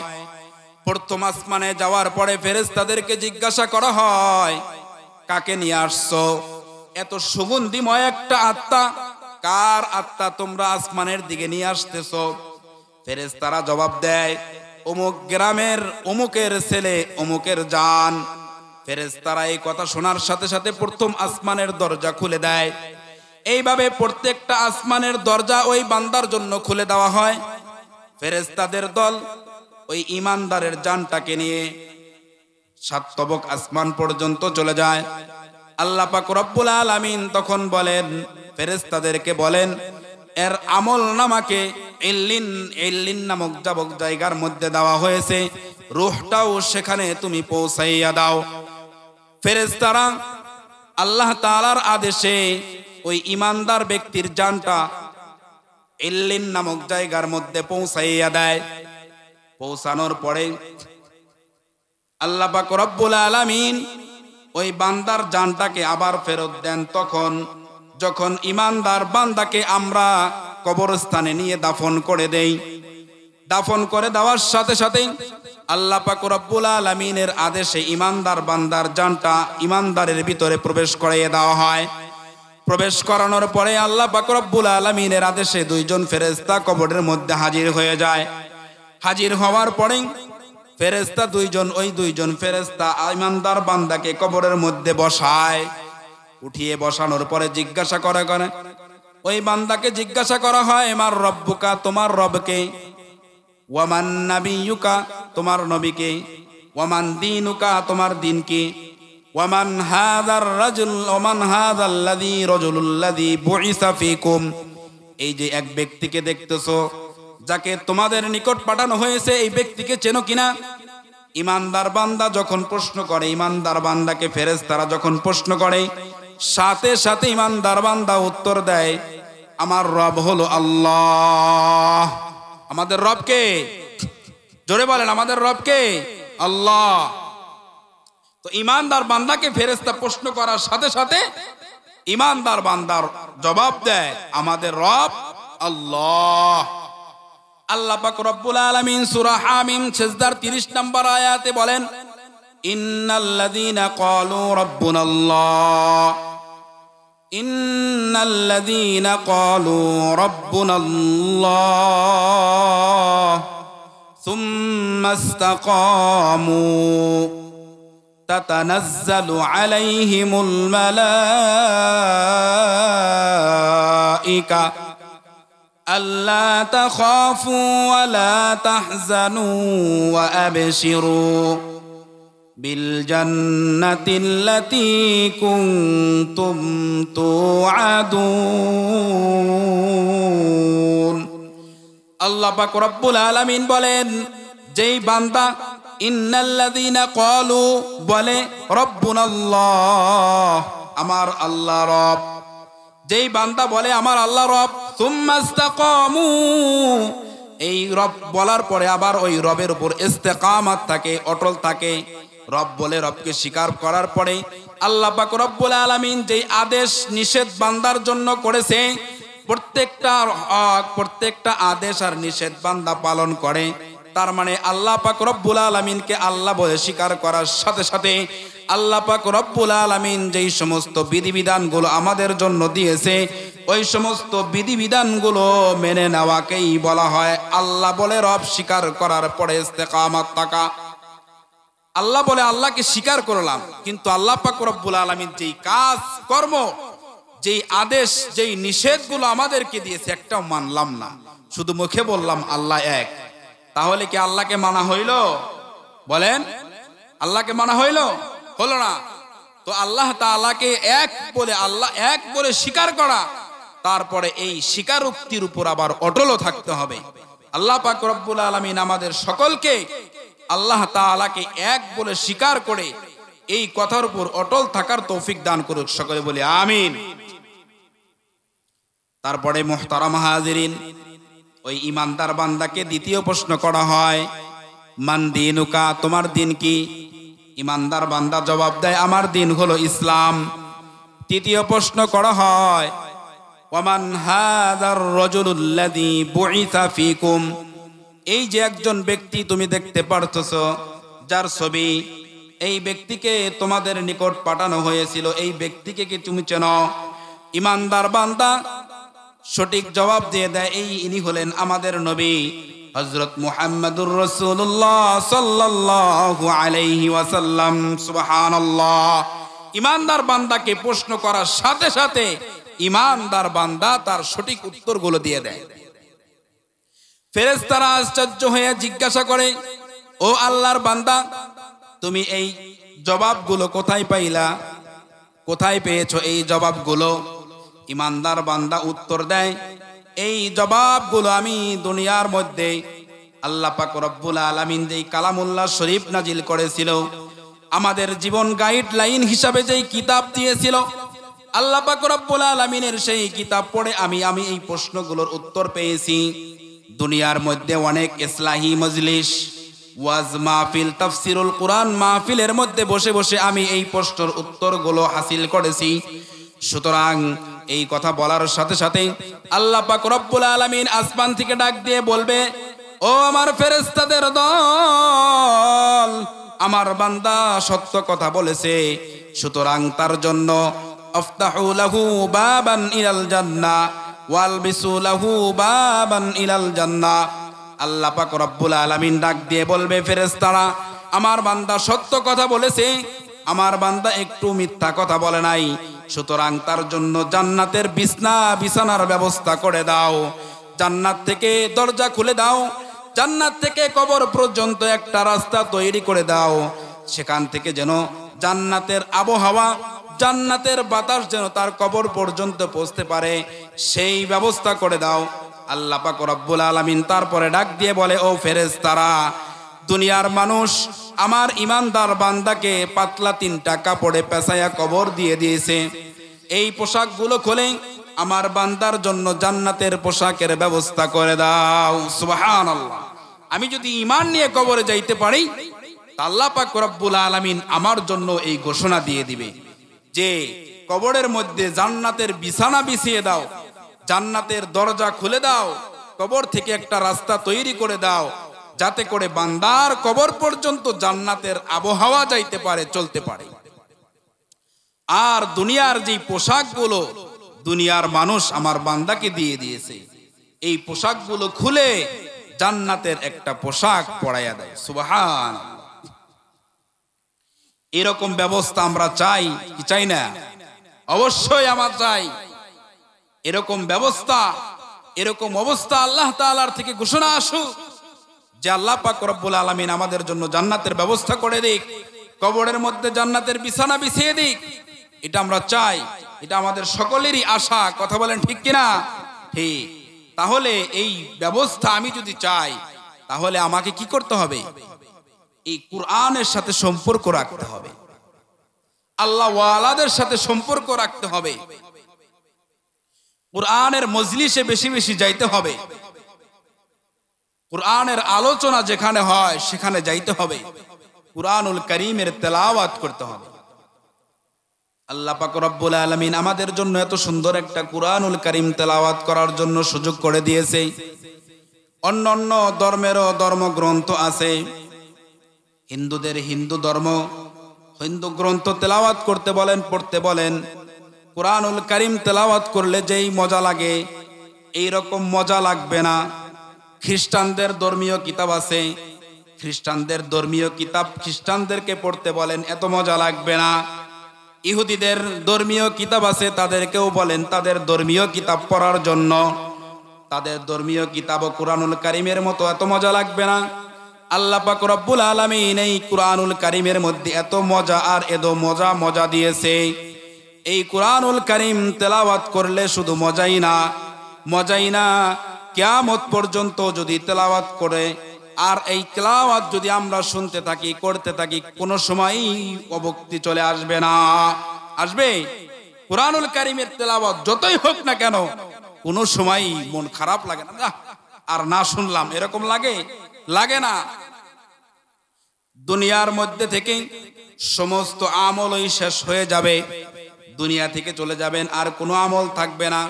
S1: প্রথম আসমানে যাওয়ার পরে ফেরেশতাদেরকে জিজ্ঞাসা করা হয়, কাকে নিয়ে আসছো? এত সুগন্ধিময় একটা আত্মা, কার আত্মা তোমরা আসমানের দিকে নিয়ে আসতেছো? ফেরেশতারা জবাব দেয়, অমুক গ্রামের অমুকের ছেলে, অমুকের জান। ফেরেশতারা এই কথা শোনার সাথে সাথে প্রথম আসমানের দরজা খুলে দেয়। এইভাবে প্রত্যেকটা আসমানের দরজা ওই বান্দার জন্য খুলে দেওয়া হয়। ফেরেশতাদের দল ওই ইমানদারের জানটাকে নিয়ে সাতবক আসমান পর্যন্ত চলে যায়। আল্লাহ পাক রব্বুল আলামিন তখন বলেন, ফেরেশতাদেরকে বলেন, এর আমল নামাকে ইল্লিন নামক যাবক জায়গার মধ্যে দেওয়া হয়েছে, রূহটাও সেখানে তুমি পৌঁছাইয়া দাও। ফেরেশতারা আল্লাহ তাআলার আদেশে ওই ইমানদার ব্যক্তির জানটা ইল্লিন নামক জায়গার মধ্যে পৌঁছাইয়া দেয়। পৌঁছানোর পরে আল্লাহ পাক রব্বুল আলামিন ওই বান্দার জানটাকে আবার ফেরত দেন। তখন যখন ইমানদার বান্দাকে আমরা কবরস্থানে নিয়ে দাফন করে দেই, দাফন করে দেওয়ার সাথে সাথে আল্লাহ পাক রব্বুল আলামিনের আদেশে ইমানদার বান্দার জানটা ইমানদারের ভিতরে প্রবেশ করিয়ে দেওয়া হয়। প্রবেশ করানোর পরে আল্লাহ পাক রব্বুল আলামিনের আদেশে দুইজন ফেরেশতা কবরের মধ্যে হাজির হয়ে যায়। হাজির হওয়ার পরে ফেরেশতা ওই দুইজন ফেরেশতা ইমানদার বান্দাকে কবরের মধ্যে বসায়। উঠিয়ে বসানোর পরে জিজ্ঞাসা করে ওই বান্দাকে জিজ্ঞাসা করা হয়, মার রব্বুকা, তোমার রবকে, ওয়ামান নাবিয়ুকা, তোমার নবীকে, ওয়ামান দীনুকা, তোমার দিন কি, ওয়ামান হাযার রাজুল, ওয়ামান হাযাল্লাযী রাজুলুল্লাযী বুইসা ফীকুম, এই যে এক ব্যক্তিকে দেখতেছো, যাকে তোমাদের নিকট পাঠানো হয়েছে, এই ব্যক্তিকে চেনো কিনা? ইমানদার বান্দা যখন প্রশ্ন করে, ইমানদার বান্দাকে ফেরেশতারা যখন প্রশ্ন করে, সাথে সাথে ইমানদার বান্দা উত্তর দেয়, আমার রব হলো আল্লাহ। আমাদের রবকে, জোরে বলেন, আমাদের রবকে আল্লাহ। তো ইমানদার বান্দাকে ফেরেশতা প্রশ্ন করার সাথে সাথে ইমানদার বান্দার জবাব দেয়, আমাদের রব আল্লাহ। আল্লাহ পাক রব্বুল আলামিন সূরা হামিম সিজদার 30 নম্বর আয়াতে বলেন, ইন্নাল্লাযীনা ক্বালু রাব্বুনাল্লাহ, ইন্নাল্লাযীনা ক্বালু রাব্বুনাল্লাহ সুম্মা ইসতাকামু তাতানাজ্জালু আলাইহিমুল মালাইকা আল্লা তাখাফু ওয়া লা তাহজানু ওয়া আবশিরু বিল জান্নাতিল্লাতী কুনতুম তুআদুন। আল্লাহ পাক রব্বুল আলামিন বলেন, যেই বান্দা ইন্নাল্লাযীনা ক্বালু বলে রব্বুনাল্লাহ, আমার আল্লাহ রব, যেই বান্দা বলে আমার আল্লাহ রব, সুম্মা ইসতাকামু, এই রব বলার পরে আবার ওই রবের উপর ইস্তেকামাত থাকে, অটল থাকে। রব বলে রবকে স্বীকার করার পরে আল্লাহ পাক রব্বুল আলামিন যেই আদেশ নিষেধ বান্দার জন্য করেছে, প্রত্যেকটা আদেশ আর নিষেধ বান্দা পালন করে। তার মানে আল্লাহ পাক রব্বুল আলামিনকে আল্লাহ বলে স্বীকার করার সাথে সাথে আল্লাহ পাক রব্বুল আলামিন যেই সমস্ত বিধিবিধানগুলো আমাদের জন্য দিয়েছে, ওই সমস্ত বিধিবিধানগুলো মেনে নেওয়াকেই বলা হয় আল্লাহ বলে রব স্বীকার করার পরে ইস্তেকামাত থাকা। আল্লাহ বলে আল্লাহকে স্বীকার করলাম, কিন্তু আল্লাহ পাক রব্বুল আলামিন যেই কাজ কর্ম, যেই আদেশ যেই নিষেধগুলো আমাদেরকে দিয়েছে একটাও মানলাম না, শুধু মুখে বললাম আল্লাহ এক, তাহলে কি আল্লাহকে মানা হইল? বলেন, আল্লাহকে মানা হইল? হলো না। তো আল্লাহ তাআলাকে এক বলে, আল্লাহ এক বলে স্বীকার করা, তারপরে এই স্বীকারোক্তির উপর আবার অটলও থাকতে হবে। আল্লাহ পাক রব্বুল আলামিন আমাদের সকলকে আল্লাহ তাআলাকে এক বলে স্বীকার করে এই কথার উপর অটল থাকার তৌফিক দান করুক, সকলে বলি আমিন। তারপরে মুহতারাম হাজিরিন, ওই ইমানদার বান্দাকে দ্বিতীয় প্রশ্ন করা হয়, মান দীনুকা, তোমার দিন কি? ইমানদার বান্দা জবাব দেয়, আমার দিন হলো ইসলাম। তৃতীয় প্রশ্ন করা হয়, ওয়ামান হাযার রাজুলুল্লাযী বুইসা ফীকুম, এই যে একজন ব্যক্তি তুমি দেখতে পারতেছো, যার ছবি, এই ব্যক্তিকে তোমাদের নিকট পাঠানো হয়েছিল, এই ব্যক্তিকে কি তুমি চেনো? ইমানদার বান্দা সঠিক জবাব দিয়ে দেয়, ইনি হলেন আমাদের নবী হযরত মুহাম্মদুর রাসূলুল্লাহ সাল্লাল্লাহু আলাইহি ওয়াসাল্লাম। সুবহানাল্লাহ। ইমানদার বান্দাকে প্রশ্ন করার সাথে সাথে ইমানদার বান্দা তার সঠিক উত্তরগুলো দিয়ে দেয়। ফেরেশতারা আশ্চর্য হয়ে জিজ্ঞাসা করে, ও আল্লাহর বান্দা, তুমি এই জবাবগুলো কোথায় পাইলা? কোথায় পেয়েছো এই জবাবগুলো? ইমানদার বান্দা উত্তর দেয়, এই জবাবগুলো আমি দুনিয়ার মধ্যে আল্লাহ পাক রব্বুল আলামিন যেই কালামুল্লাহ শরীফ নাজিল করেছিল, আমাদের জীবন গাইডলাইন হিসাবে যেই কিতাব দিয়েছিল, আল্লাহ পাক রব্বুল আলামিনের সেই কিতাব পড়ে আমি এই প্রশ্নগুলোর উত্তর পেয়েছি। দুনিয়ার মধ্যে অনেক ইসলাহি মজলিস, ওয়াজ মাহফিল, তাফসিরুল কুরআন মাহফিলের মধ্যে বসে বসে আমি এই প্রশ্নের উত্তরগুলো হাসিল করেছি। সুতরাং এই কথা বলার সাথে সাথে আল্লাহ পাক রব্বুল আলামিন আসমান থেকে ডাক দিয়ে বলবে, ও আমার ফেরেশতাদের দল, আমার বান্দা সত্য কথা বলেছে, সুতরাং তার জন্য আফতাহু লাহু বাবান ইলাল জান্নাহ ওয়ালবিসু লাহু বাবান ইলাল জান্নাহ। আল্লাহ পাক রব্বুল আলামিন ডাক দিয়ে বলবে, ফেরেশতারা, আমার বান্দা সত্য কথা বলেছে, আমার বান্দা একটু মিথ্যা কথা বলে নাই, সুতরাং তার জন্য জান্নাতের বিছানার ব্যবস্থা করে দাও, জান্নাত থেকে দরজা খুলে দাও, জান্নাত থেকে কবর পর্যন্ত একটা রাস্তা তৈরি করে দাও, সেখান থেকে যেন জান্নাতের আবহাওয়া, জান্নাতের বাতাস যেন তার কবর পর্যন্ত পৌঁছতে পারে, সেই ব্যবস্থা করে দাও। আল্লাহ পাক রব্বুল আলামিন তারপরে ডাক দিয়ে বলে, ও ফেরেশতারা, দুনিয়ার মানুষ আমার ইমানদার বান্দাকে পাতলা 3টা কাপড়ে পেঁচাইয়া কবর দিয়ে দিয়েছে, এই পোশাকগুলো খুলে আমার বান্দার জন্য জান্নাতের পোশাকের ব্যবস্থা করে দাও। সুবহানাল্লাহ। আমি যদি ঈমান নিয়ে কবরে যাইতে পারি, আল্লাহ পাক রব্বুল আলামিন আমার জন্য এই ঘোষণা দিয়ে দিবে যে কবরের মধ্যে জান্নাতের বিছানা বিছিয়ে দাও, জান্নাতের দরজা খুলে দাও, কবর থেকে একটা রাস্তা তৈরি করে দাও, যাতে করে বান্দার কবর পর্যন্ত জান্নাতের আবহাওয়া যাইতে পারে, চলতে পারে। আর দুনিয়ার যে পোশাকগুলো দুনিয়ার মানুষ আমার বান্দাকে দিয়ে দিয়েছে, এই পোশাকগুলো খুলে জান্নাতের একটা পোশাক পরাইয়া দেয়। সুবহানাল্লাহ। এরকম ব্যবস্থা আমরা চাই কি চাই না? অবশ্যই আমরা চাই। এরকম ব্যবস্থা, এরকম অবস্থা আল্লাহ তাআলার থেকে ঘোষণা আসুক যে আল্লাহ পাক রব্বুল আলামিন আমাদের জন্য জান্নাতের ব্যবস্থা করে দিক, কবরের মধ্যে জান্নাতের বিছানা বিছিয়ে দিক। এটা আমরা চাই, এটা আমাদের সকলেরই আশা। কথা বলেন ঠিক কিনা? ঠিক। তাহলে এই ব্যবস্থা আমি যদি চাই, তাহলে আমাকে কি করতে হবে? এই কুরআনের সাথে সম্পর্ক রাখতে হবে, আল্লাহ ওয়ালাদের সাথে সম্পর্ক রাখতে হবে, কুরআনের মজলিসে বেশি বেশি যাইতে হবে, কুরআনের আলোচনা যেখানে হয় সেখানে যাইতে হবে, কুরআনুল কারীমের তেলাওয়াত করতে হবে। আল্লাহ পাক রব্বুল আলামিন আমাদের জন্য এত সুন্দর একটা কুরআনুল কারীম তেলাওয়াত করার জন্য সুযোগ করে দিয়েছে। অন্যান্য ধর্মেরও ধর্মগ্রন্থ আছে, হিন্দুদের হিন্দু ধর্ম, হিন্দু গ্রন্থ তেলাওয়াত করতে বলেন, পড়তে বলেন। কুরআনুল কারীম তেলাওয়াত করলে যেই মজা লাগে, এই রকম মজা লাগবে না। খ্রিস্টানদের ধর্মীয় কিতাব আছে, খ্রিস্টানদের ধর্মীয় কিতাব খ্রিস্টানদেরকে পড়তে বলেন, এত মজা লাগবে না। ইহুদিদের ধর্মীয় কিতাব আছে, তাদেরকেও বলেন তাদের ধর্মীয় কিতাব পড়ার জন্য। তাদের ধর্মীয় কিতাব কুরআনুল কারীমের মতো এত মজা লাগবে না। আল্লাহ পাক রব্বুল আলামিন এই কুরআনুল কারীমের মধ্যে এত মজা আর এত মজা দিয়েছে। এই কুরআনুল কারীম তেলাওয়াত করলে শুধু মজাই না, কিয়ামত পর্যন্ত যদি তেলাওয়াত করে আর এই তেলাওয়াত যদি আমরা শুনতে থাকি, করতে থাকি, কোনো সময়ই অবক্তি চলে আসবে না। আসবে? কুরআনুল কারীমের তেলাওয়াত যতই হোক না কেন কোনো সময়ই মন খারাপ লাগে না, আর না শুনলাম এরকম লাগে না। দুনিয়ার মধ্যে থেকে সমস্ত আমলই শেষ হয়ে যাবে, দুনিয়া থেকে চলে যাবেন, আর কোনো আমল থাকবে না,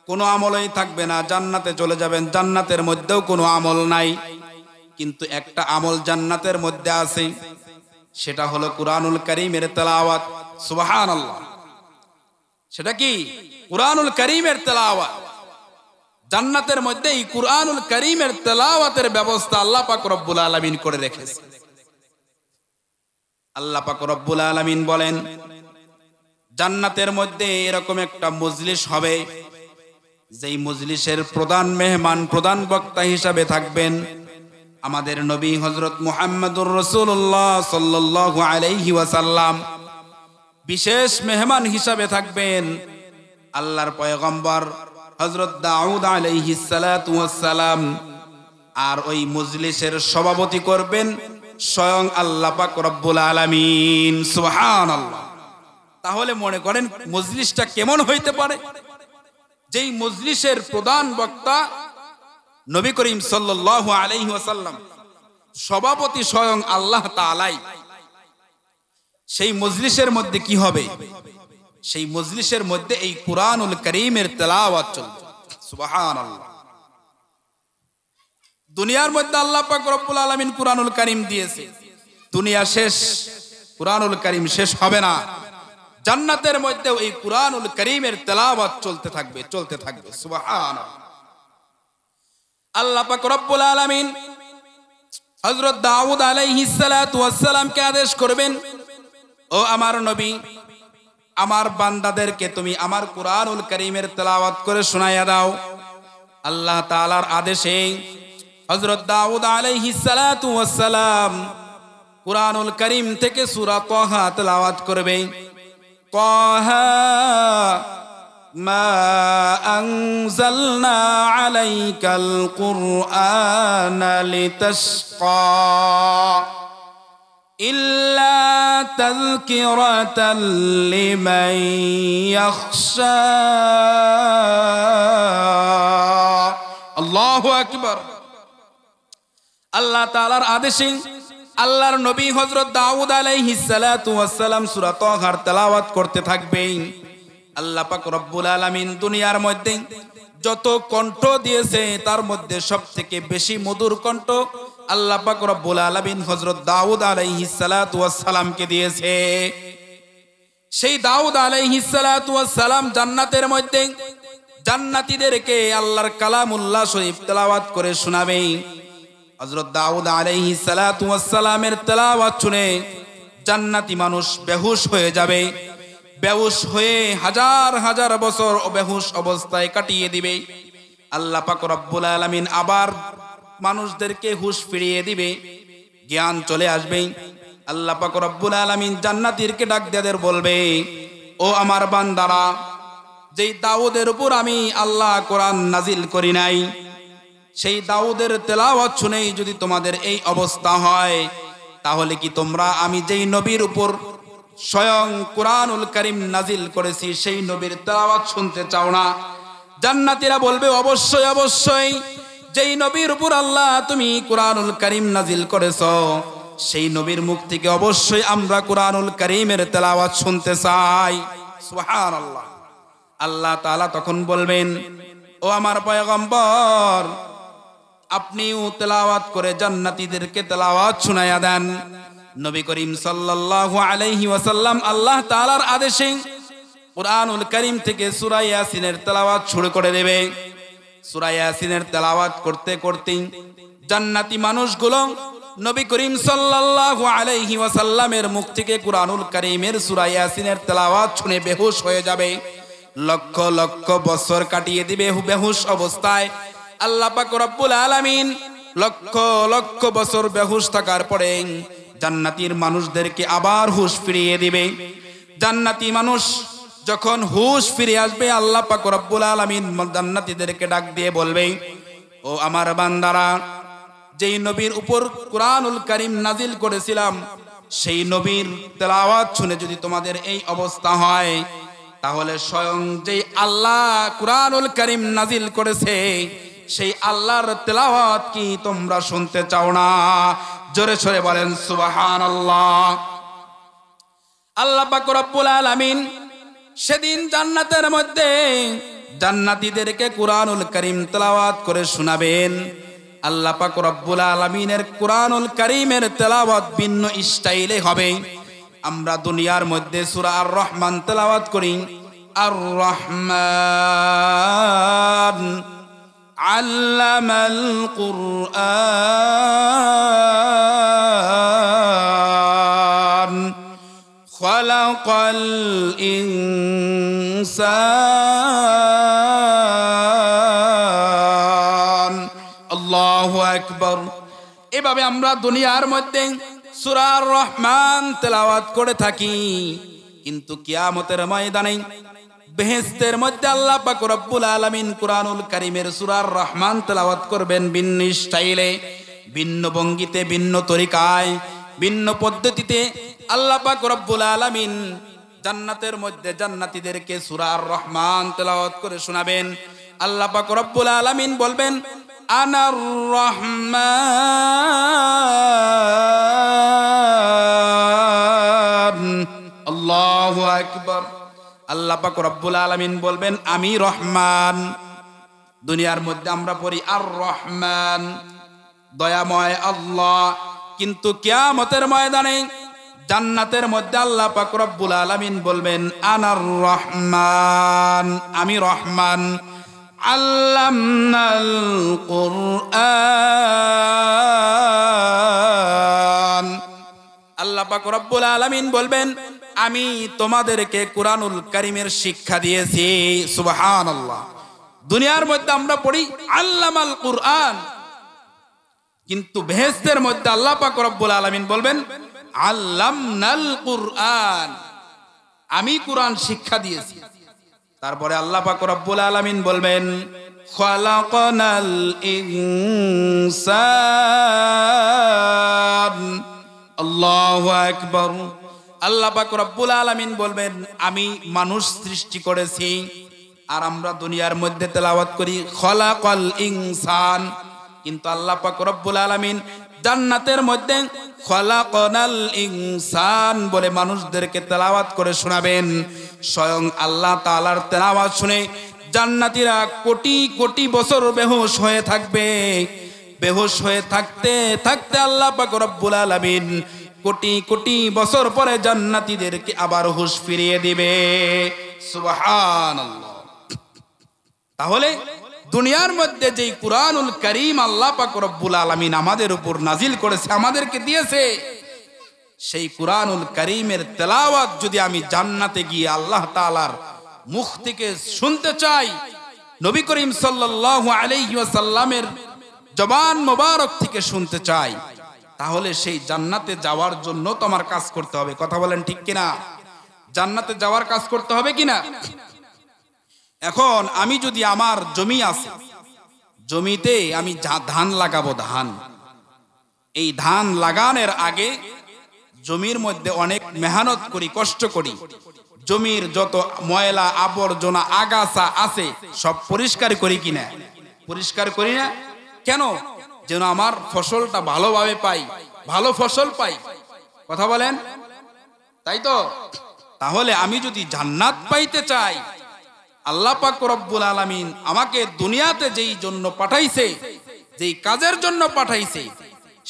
S1: কোনো আমলই থাকবে না। জান্নাতে চলে যাবেন, জান্নাতের মধ্যেও কোনো আমল নাই। কিন্তু একটা আমল জান্নাতের মধ্যে আছে, সেটা হলো কুরআনুল কারীমের তেলাওয়াত। সুবহানাল্লাহ। সেটা কি? কুরআনুল কারীমের তেলাওয়াত। জান্নাতের মধ্যে এই কুরআনুল কারীমের তেলাওয়াতের ব্যবস্থা আল্লাহ পাক রব্বুল আলামিন করে রেখেছে। আল্লাহ পাক রব্বুল আলামিন বলেন, জান্নাতের মধ্যে এরকম একটা মজলিস হবে, যেই মজলিসের প্রধান মেহমান, প্রধান বক্তা হিসাবে থাকবেন আমাদের নবী হযরত মুহাম্মদুর রাসূলুল্লাহ সাল্লাল্লাহু আলাইহি ওয়াসাল্লাম। বিশেষ মেহমান হিসাবে থাকবেন আল্লাহর পয়গম্বর হযরত দাউদ আলাইহিস সালাতু ওয়াস সালাম। আর ওই মজলিসের সভাপতি করবেন স্বয়ং আল্লাহ পাক রব্বুল আলামিন। সুবহানাল্লাহ। তাহলে মনে করেন মজলিসটা কেমন হইতে পারে, যেই মজলিসের প্রধান বক্তা নবী করিম সাল্লাল্লাহু আলাইহি ওয়াসাল্লাম, সভাপতি স্বয়ং আল্লাহ তাআলাই। সেই মজলিসের মধ্যে কি হবে? সেই মজলিসের মধ্যে এই কুরআনুল কারীমের তেলাওয়াত চলবে। সুবহানাল্লাহ। দুনিয়ার মধ্যে আল্লাহ পাক রব্বুল আলামিন কুরআনুল কারীম দিয়েছে, দুনিয়া শেষ, কুরআনুল কারীম শেষ হবে না। জান্নাতের মধ্যেও এই কুরআনুল কারীমের তেলাওয়াত চলতে থাকবে। সুবহানাল্লাহ। আল্লাহ পাক রব্বুল আলামিন হযরত দাউদ আলাইহিস সালাতু ওয়াস সালামকে আদেশ করবেন, ও আমার নবী, আমার বান্দাদেরকে তুমি আমার কুরআনুল কারীমের তেলাওয়াত করে শোনায়া দাও। আল্লাহ তাআলার আদেশে হযরত দাউদ আলাইহিস সালাতু ওয়াস সালাম কুরআনুল কারীম থেকে সূরা তাহা তেলাওয়াত করবে। তাহা মা আনজালনা আলাইকাল কুরআনা লিতাশকা ইল্লা তাযকিরাতাল লিমান ইয়াখশা। আল্লাহু আকবার। আল্লাহ তাআলার আদেশে আল্লাহর নবী হযরত দাউদ আলাইহিস সালাতু ওয়াস সালাম সূরা তাহার তেলাওয়াত করতে থাকবেন। আল্লাহ পাক রব্বুল আলামিন দুনিয়ার মধ্যে যত কণ্ঠ দিয়েছে তার মধ্যে সবথেকে বেশি মধুর কণ্ঠ আল্লাহ পাক রব্বুল আলামিন হযরত দাউদ আলাইহিস সালাতু ওয়াস সালামকে দিয়েছে। সেই দাউদ আলাইহিস সালাতু ওয়াস সালাম জান্নাতের মধ্যে জান্নাতীদেরকে আল্লাহর কালামুল্লাহ শরীফ তেলাওয়াত করে শোনাবে। হযরত দাউদ আলাইহিস সালাতু ওয়াস সালামের তেলাওয়াত শুনে জান্নাতি মানুষ বেহুশ হয়ে যাবে। বেহুশ হয়ে হাজার হাজার বছর বেহুশ অবস্থায় কাটিয়ে দিবে। আল্লাহ পাক রব্বুল আলামিন আবার মানুষদেরকে হুশ ফিরিয়ে দিবে, জ্ঞান চলে আসবে। আল্লাহ পাক রব্বুল আলামিন জান্নাতীদেরকে ডাক দিয়ে বলবে, ও আমার বান্দারা, যেই দাউদের উপর আমি আল্লাহ কোরআন নাজিল করি নাই, সেই দাউদের তেলাওয়াত শুনেই যদি তোমাদের এই অবস্থা হয়, তাহলে কি তোমরা আমি যেই নবীর উপর স্বয়ং কুরআনুল কারীম নাজিল করেছি সেই নবীর তেলাওয়াত শুনতে চাও না? জান্নাতীরা বলবে, অবশ্যই অবশ্যই। যেই নবীর উপর আল্লাহ তুমি কুরআনুল কারীম নাজিল করেছো সেই নবীর মুখ থেকে অবশ্যই আমরা কুরআনুল কারীমের তেলাওয়াত শুনতে চাই। সুবহানাল্লাহ। আল্লাহ তাআলা তখন বলবেন, ও আমার পয়গম্বর, আপনিও তেলাওয়াত করে জান্নাতীদেরকে তেলাওয়াত শুনায়া দেন। নবী করিম সাল্লাল্লাহু আলাইহি ওয়াসাল্লাম আল্লাহ তাআলার আদেশে কুরআনুল কারীম থেকে সূরা ইয়াসিনের তেলাওয়াত শুরু করে দেবে। সূরা ইয়াসিনের তেলাওয়াত করতে করতে জান্নাতি মানুষগুলো নবী করিম সাল্লাল্লাহু আলাইহি ওয়াসাল্লামের মুখ থেকে কুরআনুল কারীমের সূরা ইয়াসিনের তেলাওয়াত শুনে বেহুশ হয়ে যাবে। লক্ষ লক্ষ বছর কাটিয়ে দিবে বেহুশ অবস্থায়। আল্লাহ পাক রব্বুল আলামিন লক্ষ লক্ষ বছর বেহুশ থাকার পরে জান্নাতীর মানুষদেরকে আবার হুশ ফিরিয়ে দিবে। জান্নাতি মানুষ যখন হুশ ফিরে আসবে, আল্লাহ পাক রব্বুল আলামিন জান্নাতীদেরকে ডাক দিয়ে বলবে, ও আমার বান্দারা, যেই নবীর উপর কুরআনুল কারীম নাজিল করেছিলাম সেই নবীর তেলাওয়াত শুনে যদি তোমাদের এই অবস্থা হয়, তাহলে স্বয়ং যেই আল্লাহ কুরআনুল কারীম নাজিল করেছে সেই আল্লাহর তেলাওয়াত কি তোমরা শুনতে চাও না? জোরে সরে বলেন সুবহানাল্লাহ। আল্লাহ পাক রব্বুল আলামিন সেদিন জান্নাতের মধ্যে জান্নাতীদেরকে কুরআনুল কারীম তেলাওয়াত করে শোনাবেন। আল্লাহ পাক রব্বুল আলামিনের কুরআনুল কারীমের তেলাওয়াত ভিন্ন স্টাইলে হবে। আমরা দুনিয়ার মধ্যে সূরা আর রহমান তেলাওয়াত করি, আর রহমান আল্লামাল কুরআন খালাকাল ইনসান। আল্লাহু আকবার। এভাবে আমরা দুনিয়ার মধ্যে সূরা আর রহমান তেলাওয়াত করে থাকি, কিন্তু কিয়ামতের ময়দানে বেহেশতের মধ্যে আল্লাহ পাক রব্বুল আলামিন কুরআনুল কারীমের সূরা আর রহমান তেলাওয়াত করবেন ভিন্ন স্টাইলে, ভিন্ন ভঙ্গিতে, ভিন্ন তরিকায়, ভিন্ন পদ্ধতিতে। আল্লাহ পাক রব্বুল আলামিন জান্নাতের মধ্যে জান্নাতীদেরকে সূরা আর রহমান তেলাওয়াত করে শোনাবেন। আল্লাহ পাক রব্বুল আলামিন বলবেন, আনার রহমান। আল্লাহু আকবার। আল্লাহ পাক রব্বুল আলামিন বলবেন, আমি রহমান। দুনিয়ার মধ্যে আমরা পড়ি আর রহমান, দয়াময় আল্লাহ, কিন্তু কিয়ামতের ময়দানে জান্নাতের মধ্যে আল্লাহ পাক রব্বুল আলামিন বলবেন, আনার রহমান, আমি রহমান। আল্লামনাল কুরআন। আল্লাহ পাক রব্বুল আলামিন বলবেন, আমি তোমাদেরকে কুরআনুল কারীমের শিক্ষা দিয়েছি। সুবহানাল্লাহ। দুনিয়ার মধ্যে আমরা পড়ি আল্লামাল কুরআন, কিন্তু বেহেশতের মধ্যে আল্লাহ পাক রব্বুল আলামিন বলবেন, আল্লামনাল কুরআন, আমি কুরআন শিক্ষা দিয়েছি। তারপরে আল্লাহ পাক রব্বুল আলামিন বলবেন, খালাকানাল ইনসান। আল্লাহু আকবার। আল্লাহ পাক রব্বুল আলামিন বলবেন, আমি মানুষ সৃষ্টি করেছি। আর আমরা দুনিয়ার মধ্যে তেলাওয়াত করি খালাকাল ইনসান, কিন্তু আল্লাহ পাক রব্বুল আলামিন জান্নাতের মধ্যে খালাকানাল ইনসান বলে মানুষদেরকে তেলাওয়াত করে শোনাবেন। স্বয়ং আল্লাহ তাআলার তেলাওয়াত শুনে জান্নাতীরা কোটি কোটি বছর বেহুশ হয়ে থাকবে। বেহুশ হয়ে থাকতে থাকতে আল্লাহ পাক রব্বুল আলামিন কোটি কোটি বছর পরে জান্নাতীদেরকে আবার হুশ ফিরিয়ে দিবে। সুবহানাল্লাহ। তাহলে দুনিয়ার মধ্যে যেই কুরআনুল কারীম আল্লাহ পাক রব্বুল আলামিন আমাদের উপর নাজিল করেছে, আমাদেরকে দিয়েছে, সেই কুরআনুল কারীমের তেলাওয়াত যদি আমি জান্নাতে গিয়ে আল্লাহ তাআলার মুখ থেকে শুনতে চাই, নবী করিম সাল্লাল্লাহু আলাইহি ওয়াসাল্লামের জবান মোবারক থেকে শুনতে চাই, তাহলে সেই জান্নাতে যাওয়ার জন্য তো আমার কাজ করতে হবে। কথা বলেন ঠিক কিনা? জান্নাতে যাওয়ার কাজ করতে হবে কিনা? এখন আমি যদি আমার জমি আছে, জমিতে আমি ধান লাগাবো, ধান, এই ধান লাগানোর আগে জমির মধ্যে অনেক মেহনত করি, কষ্ট করি। জমির যত ময়লা আবর্জনা আগাছা আছে সব পরিষ্কার করি কিনা? পরিষ্কার করি না? কেন? যেন আমার ফসলটা ভালোভাবে পাই, ভালো ফসল পাই। কথা বলেন, তাই তো? তাহলে আমি যদি জান্নাত পাইতে চাই, আল্লাহ পাক রব্বুল আলামিন আমাকে দুনিয়াতে যেই জন্য পাঠাইছে, যেই কাজের জন্য পাঠাইছে,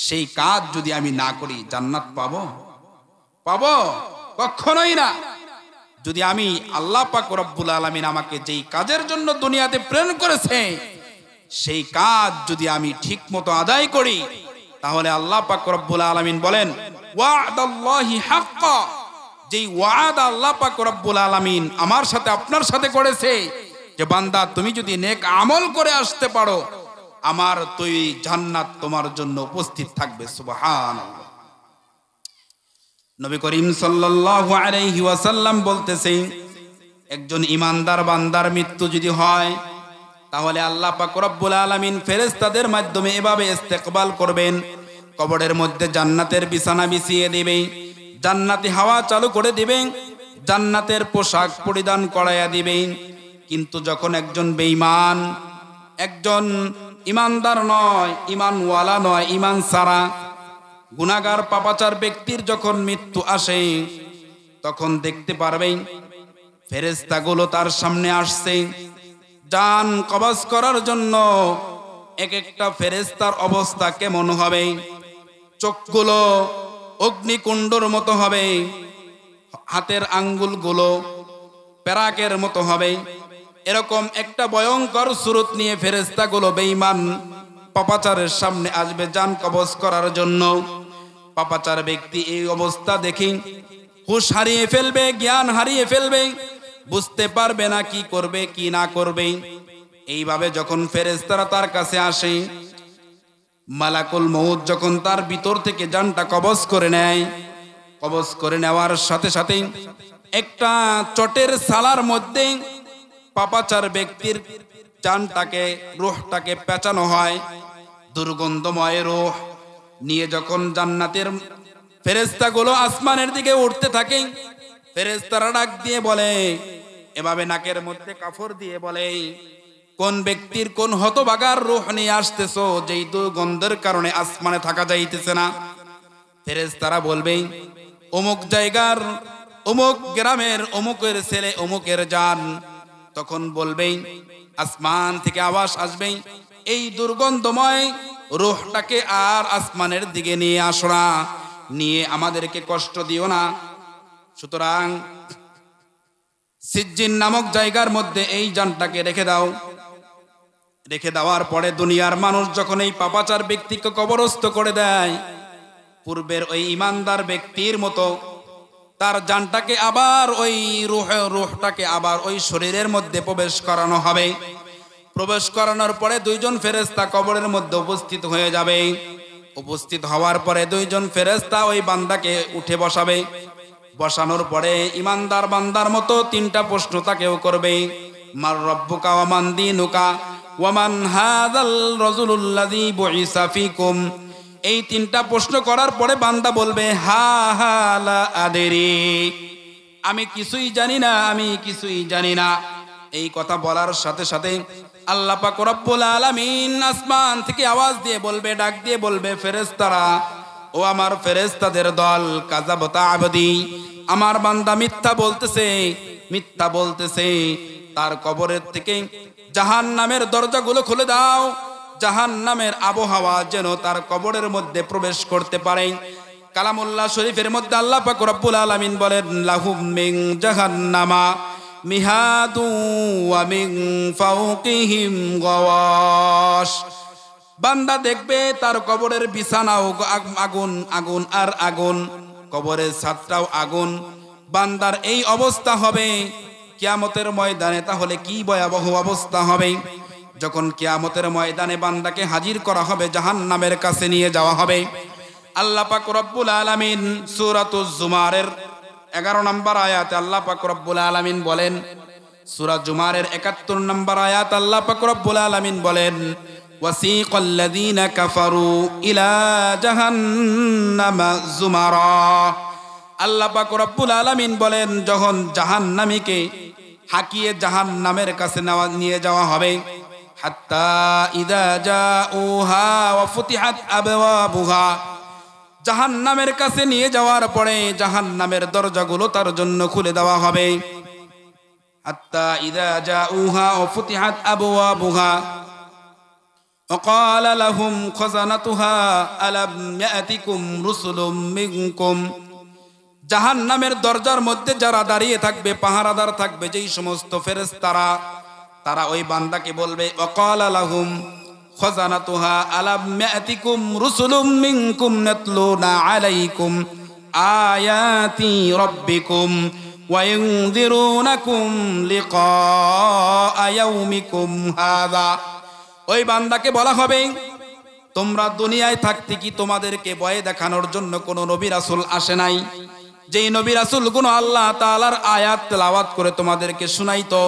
S1: সেই কাজ যদি আমি না করি জান্নাত পাবো? পাবো? কখনোই না। যদি আমি আল্লাহ পাক রব্বুল আলামিন আমাকে যেই কাজের জন্য দুনিয়াতে প্রেরণ করেছে, সেই কাজ যদি আমি ঠিক মতো আদায় করি, তাহলে আল্লাহ পাক রব্বুল আলামিন বলেন ওয়াদাল্লাহি হাক্কা, যেই ওয়াদা আল্লাহ পাক রব্বুল আলামিন আমার সাথে আপনার সাথে করেছে যে বান্দা তুমি যদি নেক আমল করে আসতে পারো আমার তুই জান্নাত তোমার জন্য উপস্থিত থাকবে। সুবহানাল্লাহ। নবী করিম সাল্লাল্লাহু আলাইহি ওয়াসাল্লাম বলতেছেন একজন ইমানদার বান্দার মৃত্যু যদি হয় তাহলে আল্লাহ পাক রব্বুল আলামিন ফেরেশতাদের মাধ্যমে এভাবে ইস্তেকবাল করবেন, কবরের মধ্যে জান্নাতের বিছানা বিছিয়ে দিবেন, জান্নাতি হাওয়া চালু করে দিবেন, জান্নাতের পোশাক পরিধান করাইয়া দিবেন। কিন্তু যখন একজন বেঈমান, একজন ইমানদার নয়, ইমানওয়ালা নয়, ইমান সারা গুনাহগার পাপাচার ব্যক্তির যখন মৃত্যু আসে তখন দেখতে পারবেন ফেরেশতাগুলো তার সামনে আসছে জান কবজ করার জন্য। এক একটা ফেরেশতার অবস্থা কেমন হবে? চোখগুলো অগ্নিকুণ্ডর মতো হবে, হাতের আঙ্গুলগুলো পেরাকের মতো হবে। এরকম একটা ভয়ঙ্কর সুরত নিয়ে ফেরেশতাগুলো বেঈমান পাপাচারের সামনে আসবে জান কবজ করার জন্য। পাপাচার ব্যক্তি এই অবস্থা দেখে হুঁশ হারিয়ে ফেলবে, জ্ঞান হারিয়ে ফেলবে, বুঝতে পারবে না কি করবে কি না করবে। এইভাবে যখন ফেরেশতারা তার কাছে আসে, মালাকুল মউত যখন তার ভিতর থেকে জানটা কবজ করে নেয়, কবজ করে নেওয়ার সাথে সাথে একটা চটের সালার মধ্যে পাপাচার ব্যক্তির জানটাকে, রূহটাকে পেঁচানো হয়। দুর্গন্ধময় রূহ নিয়ে যখন জান্নাতের ফেরেশতাগুলো আসমানের দিকে উঠতে থাকে, ফেরেশতারা ডাক দিয়ে বলে, এভাবে নাকের মধ্যে কাফড় দিয়ে বলে, কোন ব্যক্তির কোন হতভাগার রূহ নিয়ে আসতেছো যেই দুর্গন্ধের কারণে আসমানে থাকা যাইতেছে না? ফেরেশতারা বলবে অমুক জায়গার অমুক গ্রামের অমুকের ছেলে অমুকের জান। তখন বলবে আসমান থেকে আওয়াজ আসবে, এই দুর্গন্ধময় রূহটাকে আর আসমানের দিকে নিয়ে আসো না, নিয়ে আমাদেরকে কষ্ট দিও না। সুতরাং সিজ্জিন নামক জায়গার মধ্যে এই জানটাকে রেখে দাও। রেখে দেওয়ার পরে দুনিয়ার মানুষ যখন এই পাপাচার ব্যক্তিকে কবরস্থ করে দেয়, পূর্বের ওই ইমানদার ব্যক্তির মতো তার জানটাকে আবার ওই রূহটাকে আবার ওই শরীরের মধ্যে প্রবেশ করানো হবে। প্রবেশ করানোর পরে দুইজন ফেরেশতা কবরের মধ্যে উপস্থিত হয়ে যাবে। উপস্থিত হওয়ার পরে দুইজন ফেরেশতা ওই বান্দাকে উঠে বসাবে। বসানোর পরে ইমানদার বান্দার মতো তিনটা প্রশ্ন তাকেও করবে, মার রব্বুকা ওয়া মান দীনুকা ওয়া মান হাযাল রাজুলুল্লাযী বুইসা ফীকুম। এই তিনটা প্রশ্ন করার পরে বান্দা বলবে হা হা লা আদরি, আমি কিছুই জানি না, আমি কিছুই জানি না। এই কথা বলার সাথে সাথে আল্লাহ পাক রব্বুল আলামিন আসমান থেকে আওয়াজ দিয়ে বলবে, ডাক দিয়ে বলবে, ফেরেশতারা, ও আমার ফেরেশতাদের দল, কাযাবতা আবদি, আমার বান্দা মিথ্যা বলতেছে, মিথ্যা বলতেছে। তার কবরের থেকে জাহান্নামের দরজাগুলো খুলে দাও, জাহান্নামের আবহাওয়া যেন তার কবরের মধ্যে প্রবেশ করতে পারে। কালামুল্লাহ শরীফের মধ্যে আল্লাহ পাক রব্বুল আলামিন বলেন, লাহুম মিন জাহান্নামা মিহাদু ওয়া মিন ফাওকিহিম গাওয়াশ। বান্দা দেখবে তার কবরের বিছানাও আগুন, আগুন আর আগুন, কবরের ছাদটাও আগুন। বান্দার এই অবস্থা হবে কিয়ামতের ময়দানে, তাহলে কি ভয়াবহ অবস্থা হবে যখন কিয়ামতের ময়দানে বান্দাকে হাজির করা হবে, জাহান্নামের কাছে নিয়ে যাওয়া হবে। আল্লাহ পাক রব্বুল আলামিন সূরাতুজ জুমারের 11 নম্বর আয়াতে আল্লাহ পাক রব্বুল আলামিন বলেন, সূরা জুমারের 71 নম্বর আয়াত আল্লাহ পাক রব্বুল আলামিন বলেন, ওয়াসিকাল্লাযীনা কাফারু ইলা জাহান্নামা যুমারা। আল্লাহ পাক রব্বুল আলামিন বলেন, যখন জাহান্নামীকে হাকিয়ে জাহান্নামের কাছে নিয়ে যাওয়া হবে, হাত্তা ইযা জাউহা ওয়া ফুতিহাত আবওয়াবুহা, জাহান্নামের কাছে নিয়ে যাওয়ার পরে জাহান্নামের দরজাগুলো তার জন্য খুলে দেওয়া হবে। হাত্তা ইযা জাউহা ওয়া ফুতিহাত আবওয়াবুহা وقال لهم خزنتها ألم يأتكم رسل منكم। জাহান্নামের দরজার মধ্যে যারা দাঁড়িয়ে থাকবে, পাহারাদার থাকবে, যেই সমস্ত ফেরেশতারা, তারা ওই বান্দাকে বলবে, وقال لهم খাযানাতুহা আলাম ইয়াতিকুম রুসুলুম মিনকুম ইয়াতলুনা আলাইকুম আয়াতি রাব্বিকুম ওয়া ইউনযিরুনাকুম লিকাআ ইয়াউমিকুম হাযা। ওই বান্দাকে বলা হবে, তোমরা দুনিয়ায় থাকতে কি তোমাদেরকে ভয় দেখানোর জন্য কোনো নবী রাসূল আসে নাই? যেই নবী রাসূল গুলো আল্লাহ তাআলার আয়াত তেলাওয়াত করে তোমাদেরকে শুনাইতো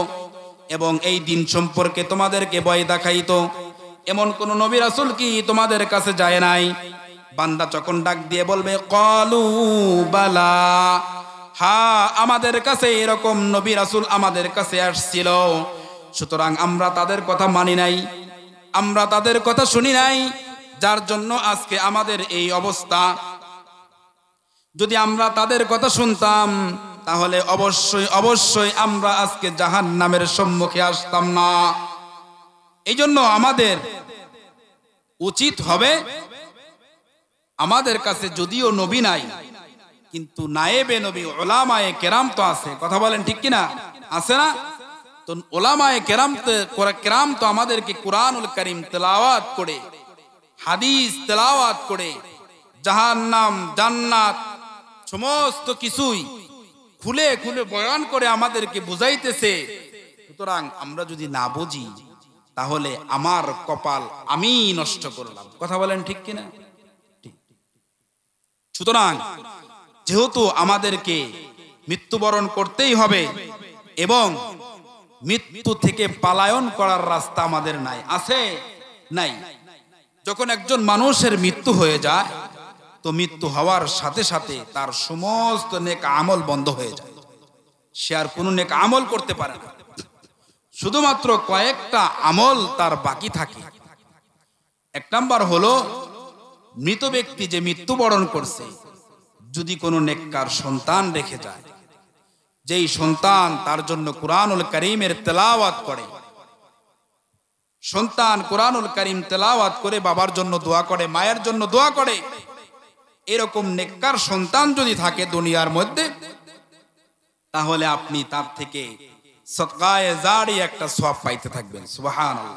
S1: এবং এই দিন সম্পর্কে তোমাদেরকে ভয় দেখাইতো, এমন কোন নবী রাসূল কি তোমাদের কাছে যায় নাই? বান্দা যখন ডাক দিয়ে বলবে ক্বালু বালা, হ্যাঁ আমাদের কাছে এরকম নবী রাসূল আমাদের কাছে আসছিল, সুতরাং আমরা তাদের কথা মানি নাই, আমরা তাদের কথা শুনি নাই, যার জন্য আজকে আমাদের এই অবস্থা। যদি আমরা তাদের কথা শুনতাম তাহলে অবশ্যই অবশ্যই আমরা আজকে জাহান্নামের সম্মুখে আসতাম না। এই জন্য আমাদের উচিত হবে, আমাদের কাছে যদিও নবী নাই কিন্তু নায়েবে নবী উলামায়ে কেরাম তো আছে, কথা বলেন ঠিক কিনা? আছে না? তো উলামায়ে কেরাম তো আমাদেরকে কুরআনুল কারীম তেলাওয়াত করে, হাদিস তেলাওয়াত করে, জাহান্নাম জান্নাত সমস্ত কিছুই খুলে খুলে বয়ান করে আমাদেরকে বুঝাইতেছে। সুতরাং আমরা যদি না বুঝি তাহলে আমার কপাল আমি নষ্ট করলাম, কথা বলেন ঠিক কিনা? সুতরাং যেহেতু আমাদেরকে মৃত্যুবরণ করতেই হবে এবং মৃত্যু থেকে পলায়ন করার রাস্তা আমাদের নাই, আছে নাই? যখন একজন মানুষের মৃত্যু হয়ে যায় তো মৃত্যু হওয়ার সাথে সাথে তার সমস্ত নেক আমল বন্ধ হয়ে যায়, সে আর কোনো নেক আমল করতে পারে না, শুধুমাত্র কয়েকটা আমল তার বাকি থাকে। এক নাম্বার হলো, মৃত ব্যক্তি যে মৃত্যুবরণ করছে যদি কোনো নেককার সন্তান রেখে যায়, যেই সন্তান তার জন্য কুরআনুল কারীমের তেলাওয়াত করে, সন্তান কুরআনুল কারীম তেলাওয়াত করে বাবার জন্য দোয়া করে, মায়ের জন্য দোয়া করে, এরকম নেককার সন্তান যদি থাকে দুনিয়ার মধ্যে, তাহলে আপনি তার থেকে সদকায়ে জারি একটা সওয়াব পাইতে থাকবেন। সুবহানাল্লাহ।